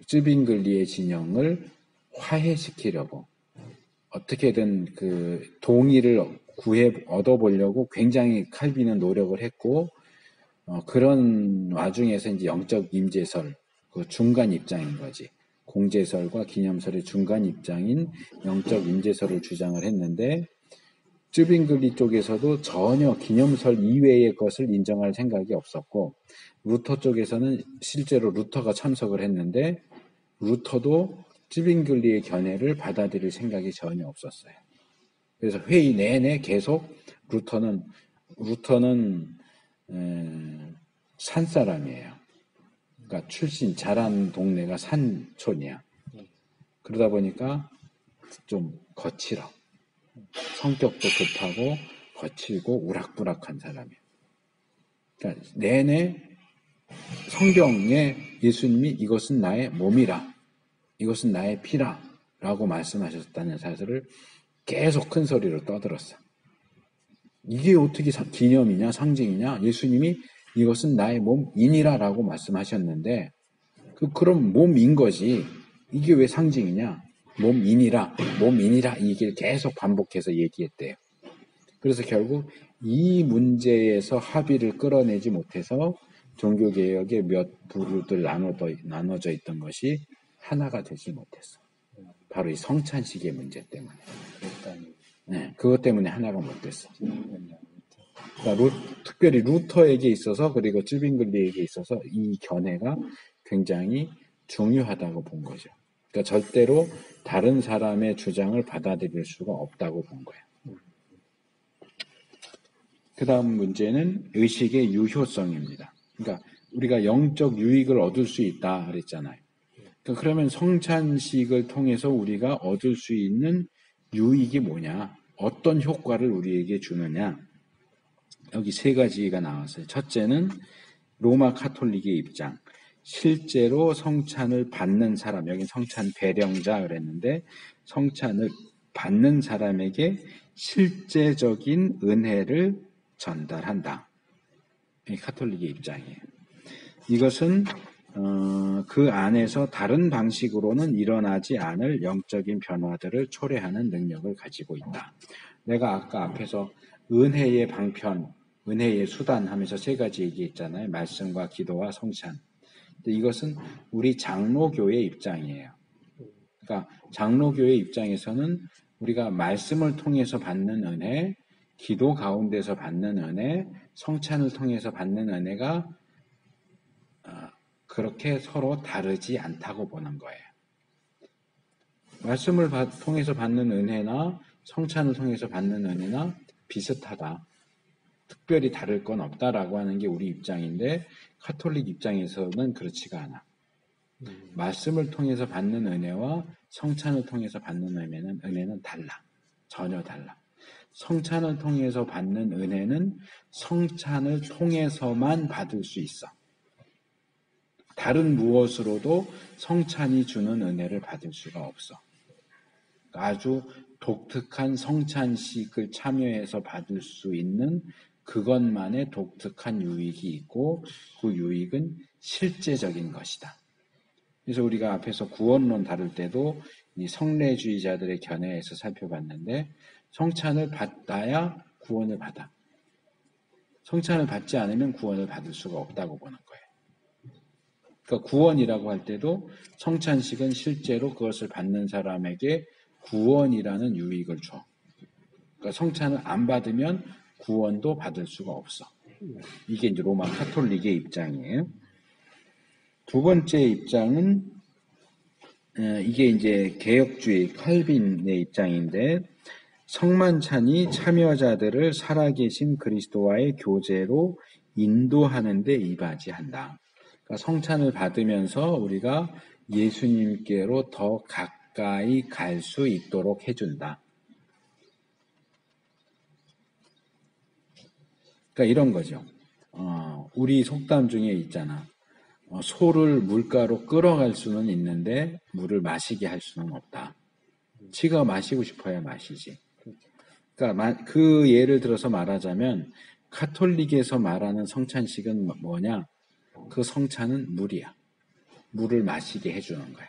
Speaker 1: 쯔빙글리의 진영을 화해시키려고 어떻게든 그 동의를 얻어보려고 굉장히 칼빈은 노력을 했고 그런 와중에서 이제 영적 임재설 그 중간 입장인 거지. 공제설과 기념설의 중간 입장인 영적 임재설을 주장을 했는데 쯔빙글리 쪽에서도 전혀 기념설 이외의 것을 인정할 생각이 없었고 루터 쪽에서는 실제로 루터가 참석을 했는데 루터도 쯔빙글리의 견해를 받아들일 생각이 전혀 없었어요. 그래서 회의 내내 계속 루터는 산 사람이에요. 그러니까 자란 동네가 산촌이야. 그러다 보니까 좀 거칠어. 성격도 급하고 거칠고 우락부락한 사람이에요. 그러니까 내내 성경에 예수님이 이것은 나의 몸이라, 이것은 나의 피라 라고 말씀하셨다는 사실을 계속 큰 소리로 떠들었어. 이게 어떻게 기념이냐, 상징이냐? 예수님이 이것은 나의 몸이니라 라고 말씀하셨는데, 그럼 몸인 거지. 이게 왜 상징이냐? 몸이니라, 몸이니라, 이게 계속 반복해서 얘기했대요. 그래서 결국 이 문제에서 합의를 끌어내지 못해서 종교개혁의 몇 부류들 나눠져 있던 것이 하나가 되지 못했어. 바로 이 성찬식의 문제 때문에. 네, 그것 때문에 하나가 못 됐어. 그러니까 특별히 루터에게 있어서, 그리고 쯔빙글리에게 있어서 이 견해가 굉장히 중요하다고 본 거죠. 그러니까 절대로 다른 사람의 주장을 받아들일 수가 없다고 본 거예요. 그 다음 문제는 의식의 유효성입니다. 그러니까 우리가 영적 유익을 얻을 수 있다 그랬잖아요. 그러니까 그러면 성찬식을 통해서 우리가 얻을 수 있는 유익이 뭐냐? 어떤 효과를 우리에게 주느냐? 여기 세 가지가 나왔어요. 첫째는 로마 카톨릭의 입장. 실제로 성찬을 받는 사람, 여기 성찬 배령자 그랬는데, 성찬을 받는 사람에게 실제적인 은혜를 전달한다. 이 카톨릭의 입장이에요. 이것은 그 안에서 다른 방식으로는 일어나지 않을 영적인 변화들을 초래하는 능력을 가지고 있다. 내가 아까 앞에서 은혜의 방편, 은혜의 수단 하면서 세 가지 얘기했잖아요. 말씀과 기도와 성찬. 근데 이것은 우리 장로교의 입장이에요. 그러니까 장로교의 입장에서는 우리가 말씀을 통해서 받는 은혜, 기도 가운데서 받는 은혜, 성찬을 통해서 받는 은혜가 그렇게 서로 다르지 않다고 보는 거예요. 말씀을 통해서 받는 은혜나 성찬을 통해서 받는 은혜나 비슷하다. 특별히 다를 건 없다라고 하는 게 우리 입장인데, 카톨릭 입장에서는 그렇지가 않아. 말씀을 통해서 받는 은혜와 성찬을 통해서 받는 은혜는 달라. 전혀 달라. 성찬을 통해서 받는 은혜는 성찬을 통해서만 받을 수 있어. 다른 무엇으로도 성찬이 주는 은혜를 받을 수가 없어. 아주 독특한 성찬식을 참여해서 받을 수 있는 그것만의 독특한 유익이 있고, 그 유익은 실제적인 것이다. 그래서 우리가 앞에서 구원론 다룰 때도 이 성례주의자들의 견해에서 살펴봤는데, 성찬을 받아야 구원을 받아. 성찬을 받지 않으면 구원을 받을 수가 없다고 보는 거예요. 그러니까 구원이라고 할 때도 성찬식은 실제로 그것을 받는 사람에게 구원이라는 유익을 줘. 그러니까 성찬을 안 받으면 구원도 받을 수가 없어. 이게 이제 로마 카톨릭의 입장이에요. 두 번째 입장은 이게 이제 개혁주의 칼빈의 입장인데, 성만찬이 참여자들을 살아계신 그리스도와의 교제로 인도하는 데 이바지한다. 그러니까 성찬을 받으면서 우리가 예수님께로 더 가까이 갈 수 있도록 해준다. 그러니까 이런 거죠. 우리 속담 중에 있잖아. 소를 물가로 끌어갈 수는 있는데 물을 마시게 할 수는 없다. 지가 마시고 싶어야 마시지. 그러니까 그 예를 들어서 말하자면 카톨릭에서 말하는 성찬식은 뭐냐? 그 성찬은 물이야. 물을 마시게 해주는 거야.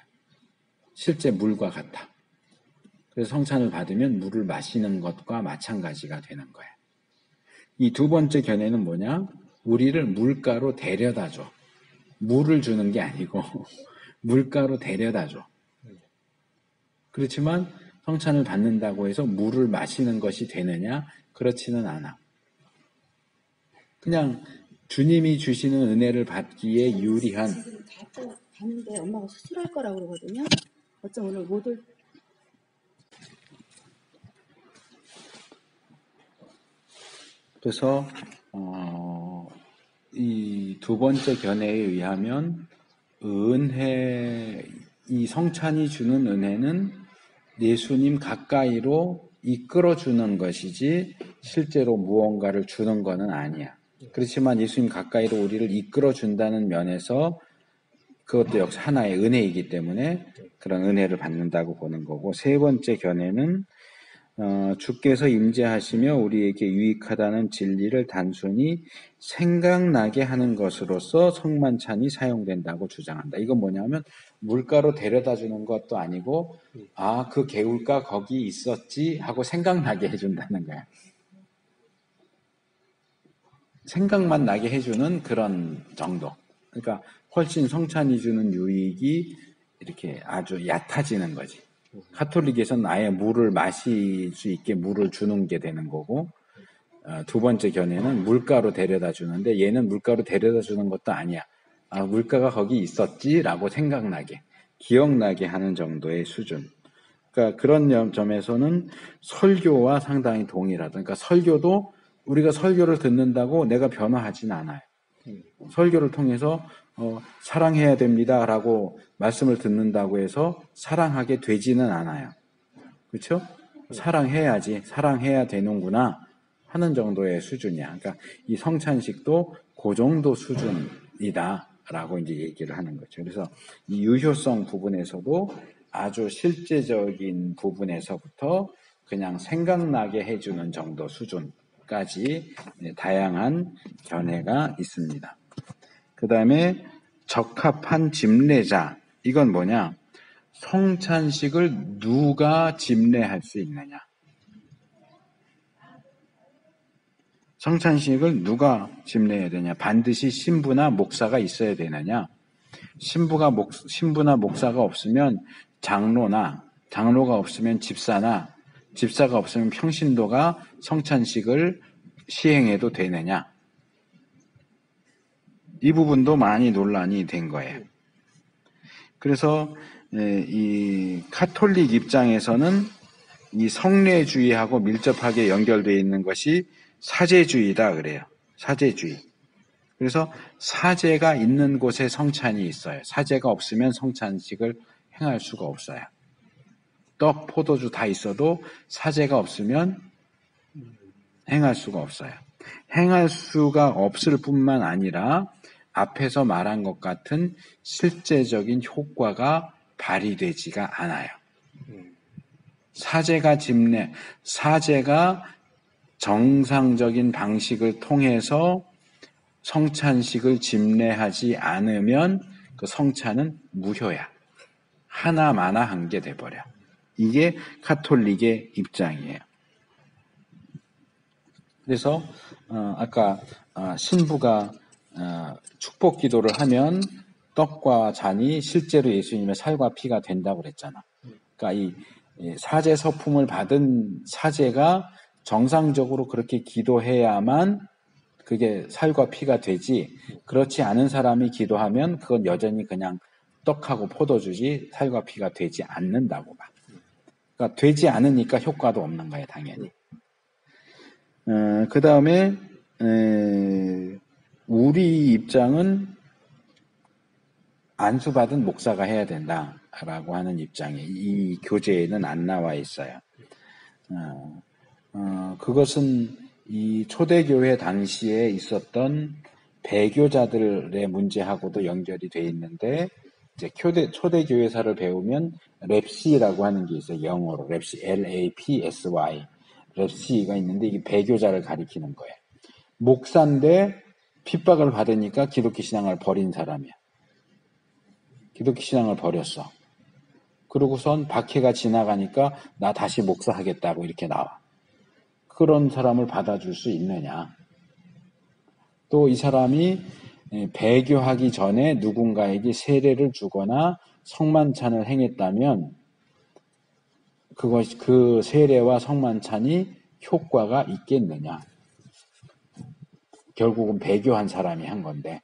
Speaker 1: 실제 물과 같아. 그래서 성찬을 받으면 물을 마시는 것과 마찬가지가 되는 거야. 이 두 번째 견해는 뭐냐? 우리를 물가로 데려다 줘. 물을 주는 게 아니고 물가로 데려다 줘. 그렇지만 성찬을 받는다고 해서 물을 마시는 것이 되느냐? 그렇지는 않아. 그냥 주님이 주시는 은혜를 받기에 유리한.
Speaker 3: 지금 갔는데 엄마가 수술할 거라고 그러거든요. 어쩜 오늘 못 올.
Speaker 1: 그래서 이 두 번째 견해에 의하면 이 성찬이 주는 은혜는 예수님 가까이로 이끌어주는 것이지 실제로 무언가를 주는 거는 아니야. 그렇지만 예수님 가까이로 우리를 이끌어 준다는 면에서 그것도 역시 하나의 은혜이기 때문에 그런 은혜를 받는다고 보는 거고, 세 번째 견해는 주께서 임재하시며 우리에게 유익하다는 진리를 단순히 생각나게 하는 것으로서 성만찬이 사용된다고 주장한다. 이건 뭐냐면 물가로 데려다 주는 것도 아니고 아, 그 개울가 거기 있었지 하고 생각나게 해준다는 거야. 생각만 나게 해주는 그런 정도. 그러니까 훨씬 성찬이 주는 유익이 이렇게 아주 얕아지는 거지. 카톨릭에서는 아예 물을 마실 수 있게 물을 주는 게 되는 거고, 두 번째 견해는 물가로 데려다 주는데 얘는 물가로 데려다 주는 것도 아니야. 아, 물가가 거기 있었지라고 생각나게, 기억나게 하는 정도의 수준. 그러니까 그런 점에서는 설교와 상당히 동일하다. 그러니까 설교도 우리가 설교를 듣는다고 내가 변화하진 않아요. 설교를 통해서 사랑해야 됩니다라고 말씀을 듣는다고 해서 사랑하게 되지는 않아요. 그렇죠? 사랑해야지, 사랑해야 되는구나 하는 정도의 수준이야. 그러니까 이 성찬식도 그 정도 수준이다라고 이제 얘기를 하는 거죠. 그래서 이 유효성 부분에서도 아주 실제적인 부분에서부터 그냥 생각나게 해주는 정도 수준까지 다양한 견해가 있습니다. 그 다음에 적합한 집례자. 이건 뭐냐? 성찬식을 누가 집례할 수 있느냐? 성찬식을 누가 집례해야 되냐? 반드시 신부나 목사가 있어야 되느냐? 신부나 목사가 없으면 장로가 없으면 집사가 없으면 평신도가 성찬식을 시행해도 되느냐? 이 부분도 많이 논란이 된 거예요. 그래서 이 카톨릭 입장에서는 이 성례주의하고 밀접하게 연결되어 있는 것이 사제주의다 그래요. 사제주의. 그래서 사제가 있는 곳에 성찬이 있어요. 사제가 없으면 성찬식을 행할 수가 없어요. 떡, 포도주 다 있어도 사제가 없으면 행할 수가 없어요. 행할 수가 없을 뿐만 아니라 앞에서 말한 것 같은 실제적인 효과가 발휘되지가 않아요. 사제가 정상적인 방식을 통해서 성찬식을 집례하지 않으면 그 성찬은 무효야. 하나마나 한 게 돼버려. 이게 카톨릭의 입장이에요. 그래서 아까 신부가 축복 기도를 하면 떡과 잔이 실제로 예수님의 살과 피가 된다고 그랬잖아. 그러니까 이 사제 서품을 받은 사제가 정상적으로 그렇게 기도해야만 그게 살과 피가 되지, 그렇지 않은 사람이 기도하면 그건 여전히 그냥 떡하고 포도주지 살과 피가 되지 않는다고 봐. 그러니까 되지 않으니까 효과도 없는 거예요, 당연히. 그 다음에 우리 입장은 안수받은 목사가 해야 된다라고 하는 입장이 이 교재에는 안 나와 있어요. 그것은 이 초대교회 당시에 있었던 배교자들의 문제하고도 연결이 돼 있는데, 이제 초대교회사를 배우면 랩시라고 하는 게 있어요. 영어로 랩시, LAPSY. 랩시가 있는데 이게 배교자를 가리키는 거예요. 목사인데 핍박을 받으니까 기독교 신앙을 버린 사람이야. 기독교 신앙을 버렸어. 그러고선 박해가 지나가니까 나 다시 목사하겠다고 이렇게 나와. 그런 사람을 받아줄 수 있느냐. 또 이 사람이 배교하기 전에 누군가에게 세례를 주거나 성만찬을 행했다면 그 세례와 성만찬이 효과가 있겠느냐. 결국은 배교한 사람이 한 건데.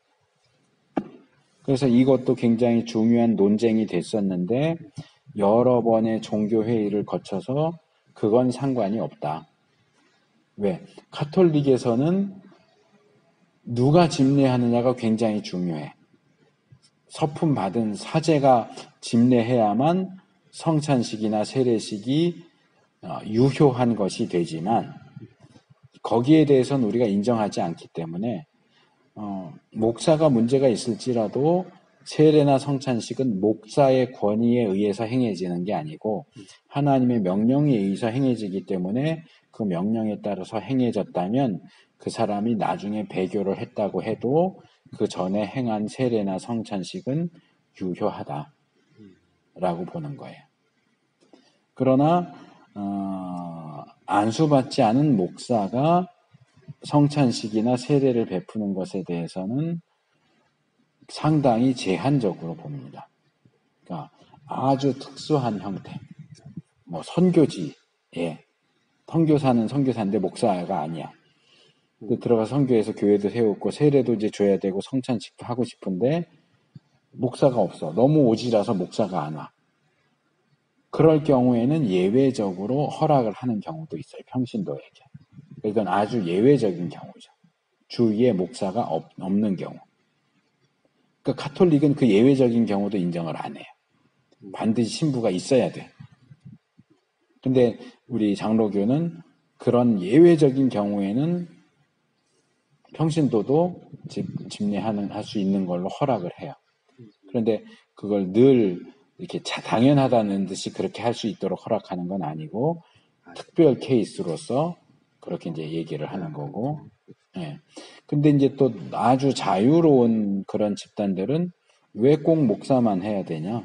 Speaker 1: 그래서 이것도 굉장히 중요한 논쟁이 됐었는데 여러 번의 종교회의를 거쳐서 그건 상관이 없다. 왜? 카톨릭에서는 누가 집례하느냐가 굉장히 중요해. 서품 받은 사제가 집례해야만 성찬식이나 세례식이 유효한 것이 되지만 거기에 대해서는 우리가 인정하지 않기 때문에 목사가 문제가 있을지라도 세례나 성찬식은 목사의 권위에 의해서 행해지는 게 아니고 하나님의 명령에 의해서 행해지기 때문에 그 명령에 따라서 행해졌다면 그 사람이 나중에 배교를 했다고 해도 그 전에 행한 세례나 성찬식은 유효하다라고 보는 거예요. 그러나 안수받지 않은 목사가 성찬식이나 세례를 베푸는 것에 대해서는 상당히 제한적으로 봅니다. 그러니까 아주 특수한 형태, 뭐 선교지에 선교사는 선교사인데 목사가 아니야. 들어가 선교해서 교회도 세우고 세례도 이제 줘야 되고 성찬식도 하고 싶은데 목사가 없어. 너무 오지라서 목사가 안 와. 그럴 경우에는 예외적으로 허락을 하는 경우도 있어요. 평신도에게. 이건 아주 예외적인 경우죠. 주위에 목사가 없는 경우. 그러니까 가톨릭은 그 예외적인 경우도 인정을 안 해요. 반드시 신부가 있어야 돼. 근데 우리 장로교는 그런 예외적인 경우에는 평신도도 할 수 있는 걸로 허락을 해요. 그런데 그걸 늘 이렇게 당연하다는 듯이 그렇게 할 수 있도록 허락하는 건 아니고 특별 케이스로서 그렇게 이제 얘기를 하는 거고. 예. 근데 이제 또 아주 자유로운 그런 집단들은 왜 꼭 목사만 해야 되냐?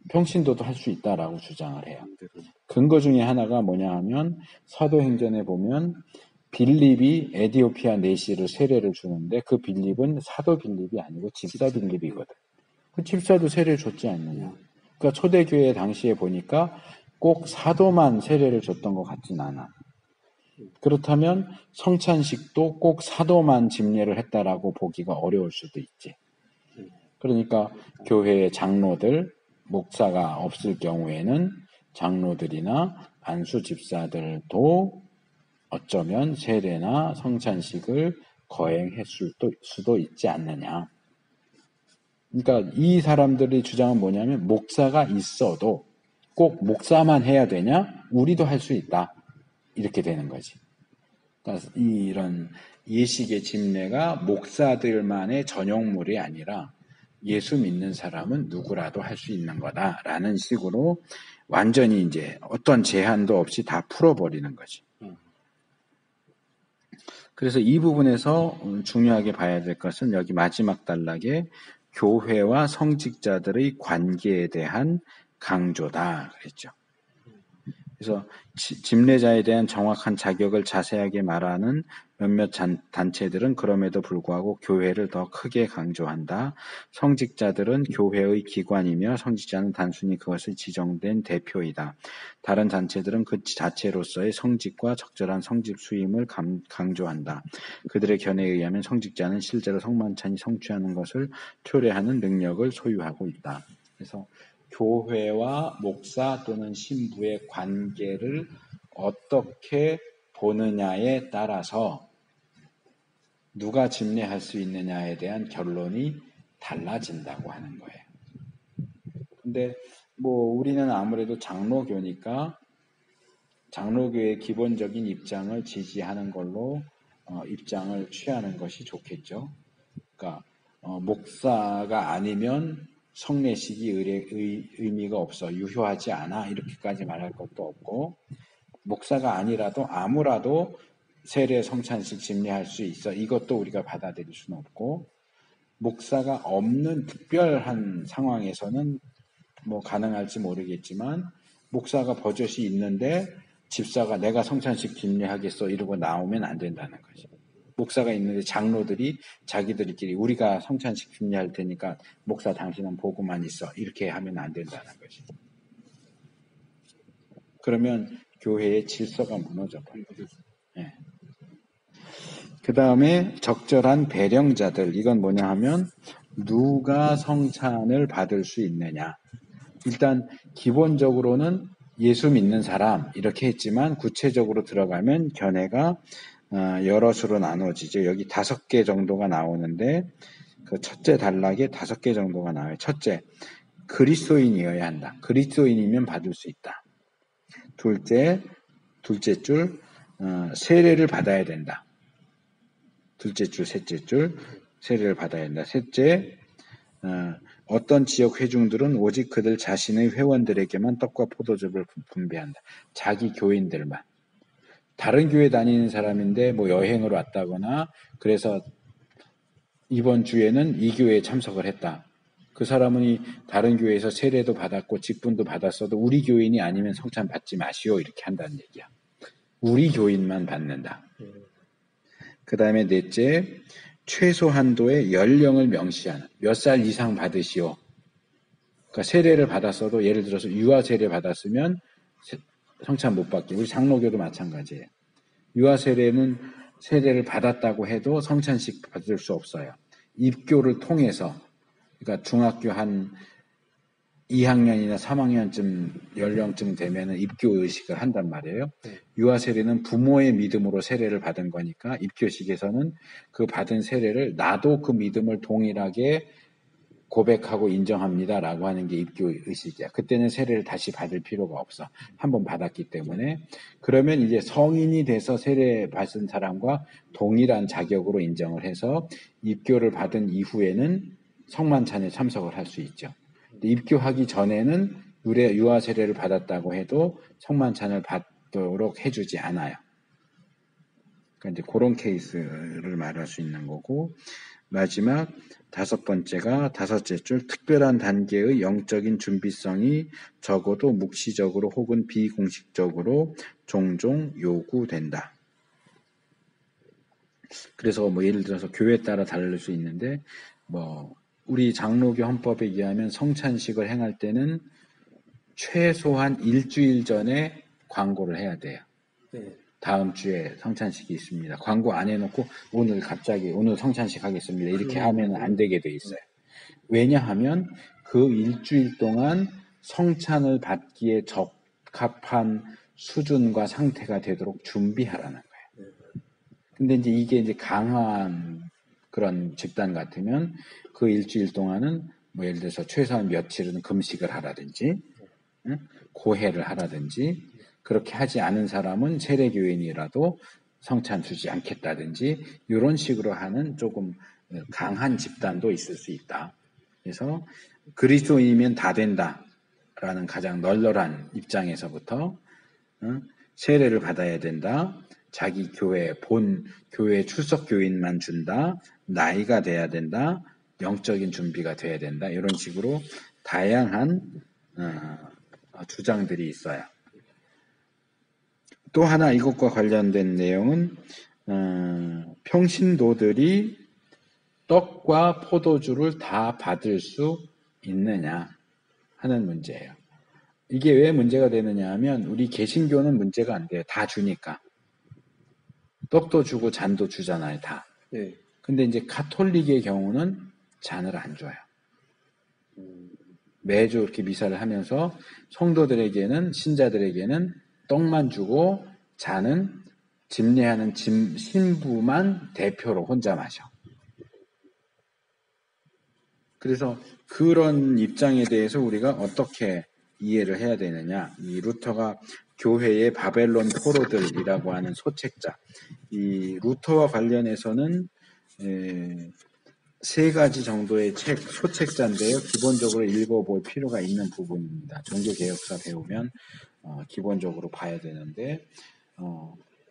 Speaker 1: 평신도도 할 수 있다라고 주장을 해요. 근거 중에 하나가 뭐냐 하면 사도행전에 보면 빌립이 에디오피아 내시를 세례를 주는데 그 빌립은 사도 빌립이 아니고 집사 빌립이거든. 그 집사도 세례를 줬지 않느냐. 그러니까 초대교회 당시에 보니까 꼭 사도만 세례를 줬던 것 같진 않아. 그렇다면 성찬식도 꼭 사도만 집례를 했다라고 보기가 어려울 수도 있지. 그러니까 교회의 장로들, 목사가 없을 경우에는 장로들이나 안수 집사들도 어쩌면 세례나 성찬식을 거행했을 수도 있지 않느냐. 그러니까 이 사람들의 주장은 뭐냐면 목사가 있어도 꼭 목사만 해야 되냐? 우리도 할 수 있다. 이렇게 되는 거지. 그러니까 이런 예식의 집례가 목사들만의 전용물이 아니라 예수 믿는 사람은 누구라도 할 수 있는 거다라는 식으로 완전히 이제 어떤 제한도 없이 다 풀어버리는 거지. 그래서 이 부분에서 중요하게 봐야 될 것은 여기 마지막 단락에 교회와 성직자들의 관계에 대한 강조다 그랬죠. 그래서 집례자에 대한 정확한 자격을 자세하게 말하는 몇몇 단체들은 그럼에도 불구하고 교회를 더 크게 강조한다. 성직자들은 교회의 기관이며 성직자는 단순히 그것을 지정된 대표이다. 다른 단체들은 그 자체로서의 성직과 적절한 성직 수임을 강조한다. 그들의 견해에 의하면 성직자는 실제로 성만찬이 성취하는 것을 초래하는 능력을 소유하고 있다. 그래서 교회와 목사 또는 신부의 관계를 어떻게 보느냐에 따라서 누가 집례할 수 있느냐에 대한 결론이 달라진다고 하는 거예요. 근데 뭐 우리는 아무래도 장로교니까 장로교의 기본적인 입장을 지지하는 걸로 입장을 취하는 것이 좋겠죠. 그러니까 목사가 아니면 성례식이 의미가 없어, 유효하지 않아 이렇게까지 말할 것도 없고 목사가 아니라도 아무라도 세례 성찬식 집례할 수 있어 이것도 우리가 받아들일 수는 없고 목사가 없는 특별한 상황에서는 뭐 가능할지 모르겠지만 목사가 버젓이 있는데 집사가 내가 성찬식 집례하겠어 이러고 나오면 안 된다는 거죠. 목사가 있는데 장로들이 자기들끼리 우리가 성찬식 집례할 테니까 목사 당신은 보고만 있어 이렇게 하면 안 된다는 거지. 그러면 교회의 질서가 무너져 버려요. 네. 그 다음에 적절한 배령자들 이건 뭐냐 하면 누가 성찬을 받을 수 있느냐. 일단 기본적으로는 예수 믿는 사람 이렇게 했지만 구체적으로 들어가면 견해가 여럿으로 나눠지죠. 여기 5개 정도가 나오는데 그 첫째 단락에 5개 정도가 나와요. 첫째, 그리스도인이어야 한다. 그리스도인이면 받을 수 있다. 둘째 줄, 세례를 받아야 된다. 둘째 줄, 셋째 줄 세례를 받아야 된다. 셋째, 어떤 지역 회중들은 오직 그들 자신의 회원들에게만 떡과 포도즙을 분배한다. 자기 교인들만. 다른 교회 다니는 사람인데 뭐 여행으로 왔다거나 그래서 이번 주에는 이 교회에 참석을 했다. 그 사람은 다른 교회에서 세례도 받았고 직분도 받았어도 우리 교인이 아니면 성찬 받지 마시오 이렇게 한다는 얘기야. 우리 교인만 받는다. 그 다음에 넷째, 최소 한도의 연령을 명시하는 몇 살 이상 받으시오. 그러니까 세례를 받았어도 예를 들어서 유아 세례 받았으면 성찬 못 받게. 우리 장로교도 마찬가지예요. 유아 세례는 세례를 받았다고 해도 성찬식 받을 수 없어요. 입교를 통해서 그러니까 중학교 한 2학년이나 3학년쯤 연령쯤 되면 입교 의식을 한단 말이에요. 유아 세례는 부모의 믿음으로 세례를 받은 거니까 입교식에서는 그 받은 세례를 나도 그 믿음을 동일하게 고백하고 인정합니다라고 하는 게 입교 의식이야. 그때는 세례를 다시 받을 필요가 없어. 한번 받았기 때문에. 그러면 이제 성인이 돼서 세례 받은 사람과 동일한 자격으로 인정을 해서 입교를 받은 이후에는 성만찬에 참석을 할 수 있죠. 입교하기 전에는 유아 세례를 받았다고 해도 성만찬을 받도록 해주지 않아요. 그러니까 이제 그런 케이스를 말할 수 있는 거고, 마지막 다섯 번째가 다섯째 줄 특별한 단계의 영적인 준비성이 적어도 묵시적으로 혹은 비공식적으로 종종 요구된다. 그래서 뭐 예를 들어서 교회에 따라 다를 수 있는데 뭐 우리 장로교 헌법에 의하면 성찬식을 행할 때는 최소한 일주일 전에 광고를 해야 돼요.
Speaker 2: 네.
Speaker 1: 다음 주에 성찬식이 있습니다. 광고 안 해놓고 오늘 성찬식 하겠습니다. 이렇게 하면 안 되게 돼 있어요. 왜냐하면 그 일주일 동안 성찬을 받기에 적합한 수준과 상태가 되도록 준비하라는 거예요. 근데 이게 이제 강한 그런 집단 같으면 그 일주일 동안은 뭐 예를 들어서 최소한 며칠은 금식을 하라든지 고해를 하라든지 그렇게 하지 않은 사람은 세례교인이라도 성찬 주지 않겠다든지 이런 식으로 하는 조금 강한 집단도 있을 수 있다. 그래서 그리스도인이면 다 된다라는 가장 널널한 입장에서부터 세례를 받아야 된다. 자기 교회 교회 출석 교인만 준다. 나이가 돼야 된다. 영적인 준비가 돼야 된다. 이런 식으로 다양한 주장들이 있어요. 또 하나 이것과 관련된 내용은 평신도들이 떡과 포도주를 다 받을 수 있느냐 하는 문제예요. 이게 왜 문제가 되느냐 하면 우리 개신교는 문제가 안 돼요. 다 주니까. 떡도 주고 잔도 주잖아요. 다.
Speaker 2: 네.
Speaker 1: 근데 이제 가톨릭의 경우는 잔을 안 줘요. 매주 이렇게 미사를 하면서 성도들에게는 신자들에게는 떡만 주고 잔은 집례하는 신부만 대표로 혼자 마셔. 그래서 그런 입장에 대해서 우리가 어떻게 이해를 해야 되느냐. 이 루터가 교회의 바벨론 포로들이라고 하는 소책자. 이 루터와 관련해서는 세 가지 정도의 소책자인데요. 기본적으로 읽어볼 필요가 있는 부분입니다. 종교개혁사 배우면 기본적으로 봐야 되는데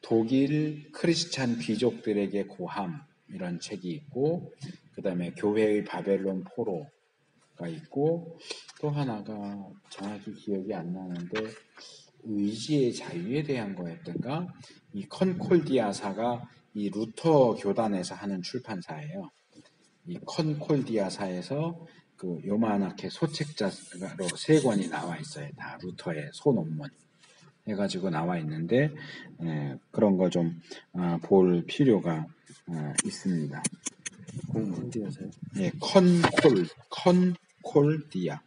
Speaker 1: 독일 크리스찬 귀족들에게 고함이라는 책이 있고 그 다음에 교회의 바벨론 포로가 있고 또 하나가 정확히 기억이 안 나는데 의지의 자유에 대한 거였던가 이 컨콜디아사가 이 루터 교단에서 하는 출판사예요. 이 컨콜디아사에서 그 요만하게 소책자로 3권이 나와 있어요. 다 루터의 소논문 해가지고 나와 있는데 그런 거 좀 볼 필요가 있습니다.
Speaker 2: 컨콜디아사요?
Speaker 1: 컨콜디아.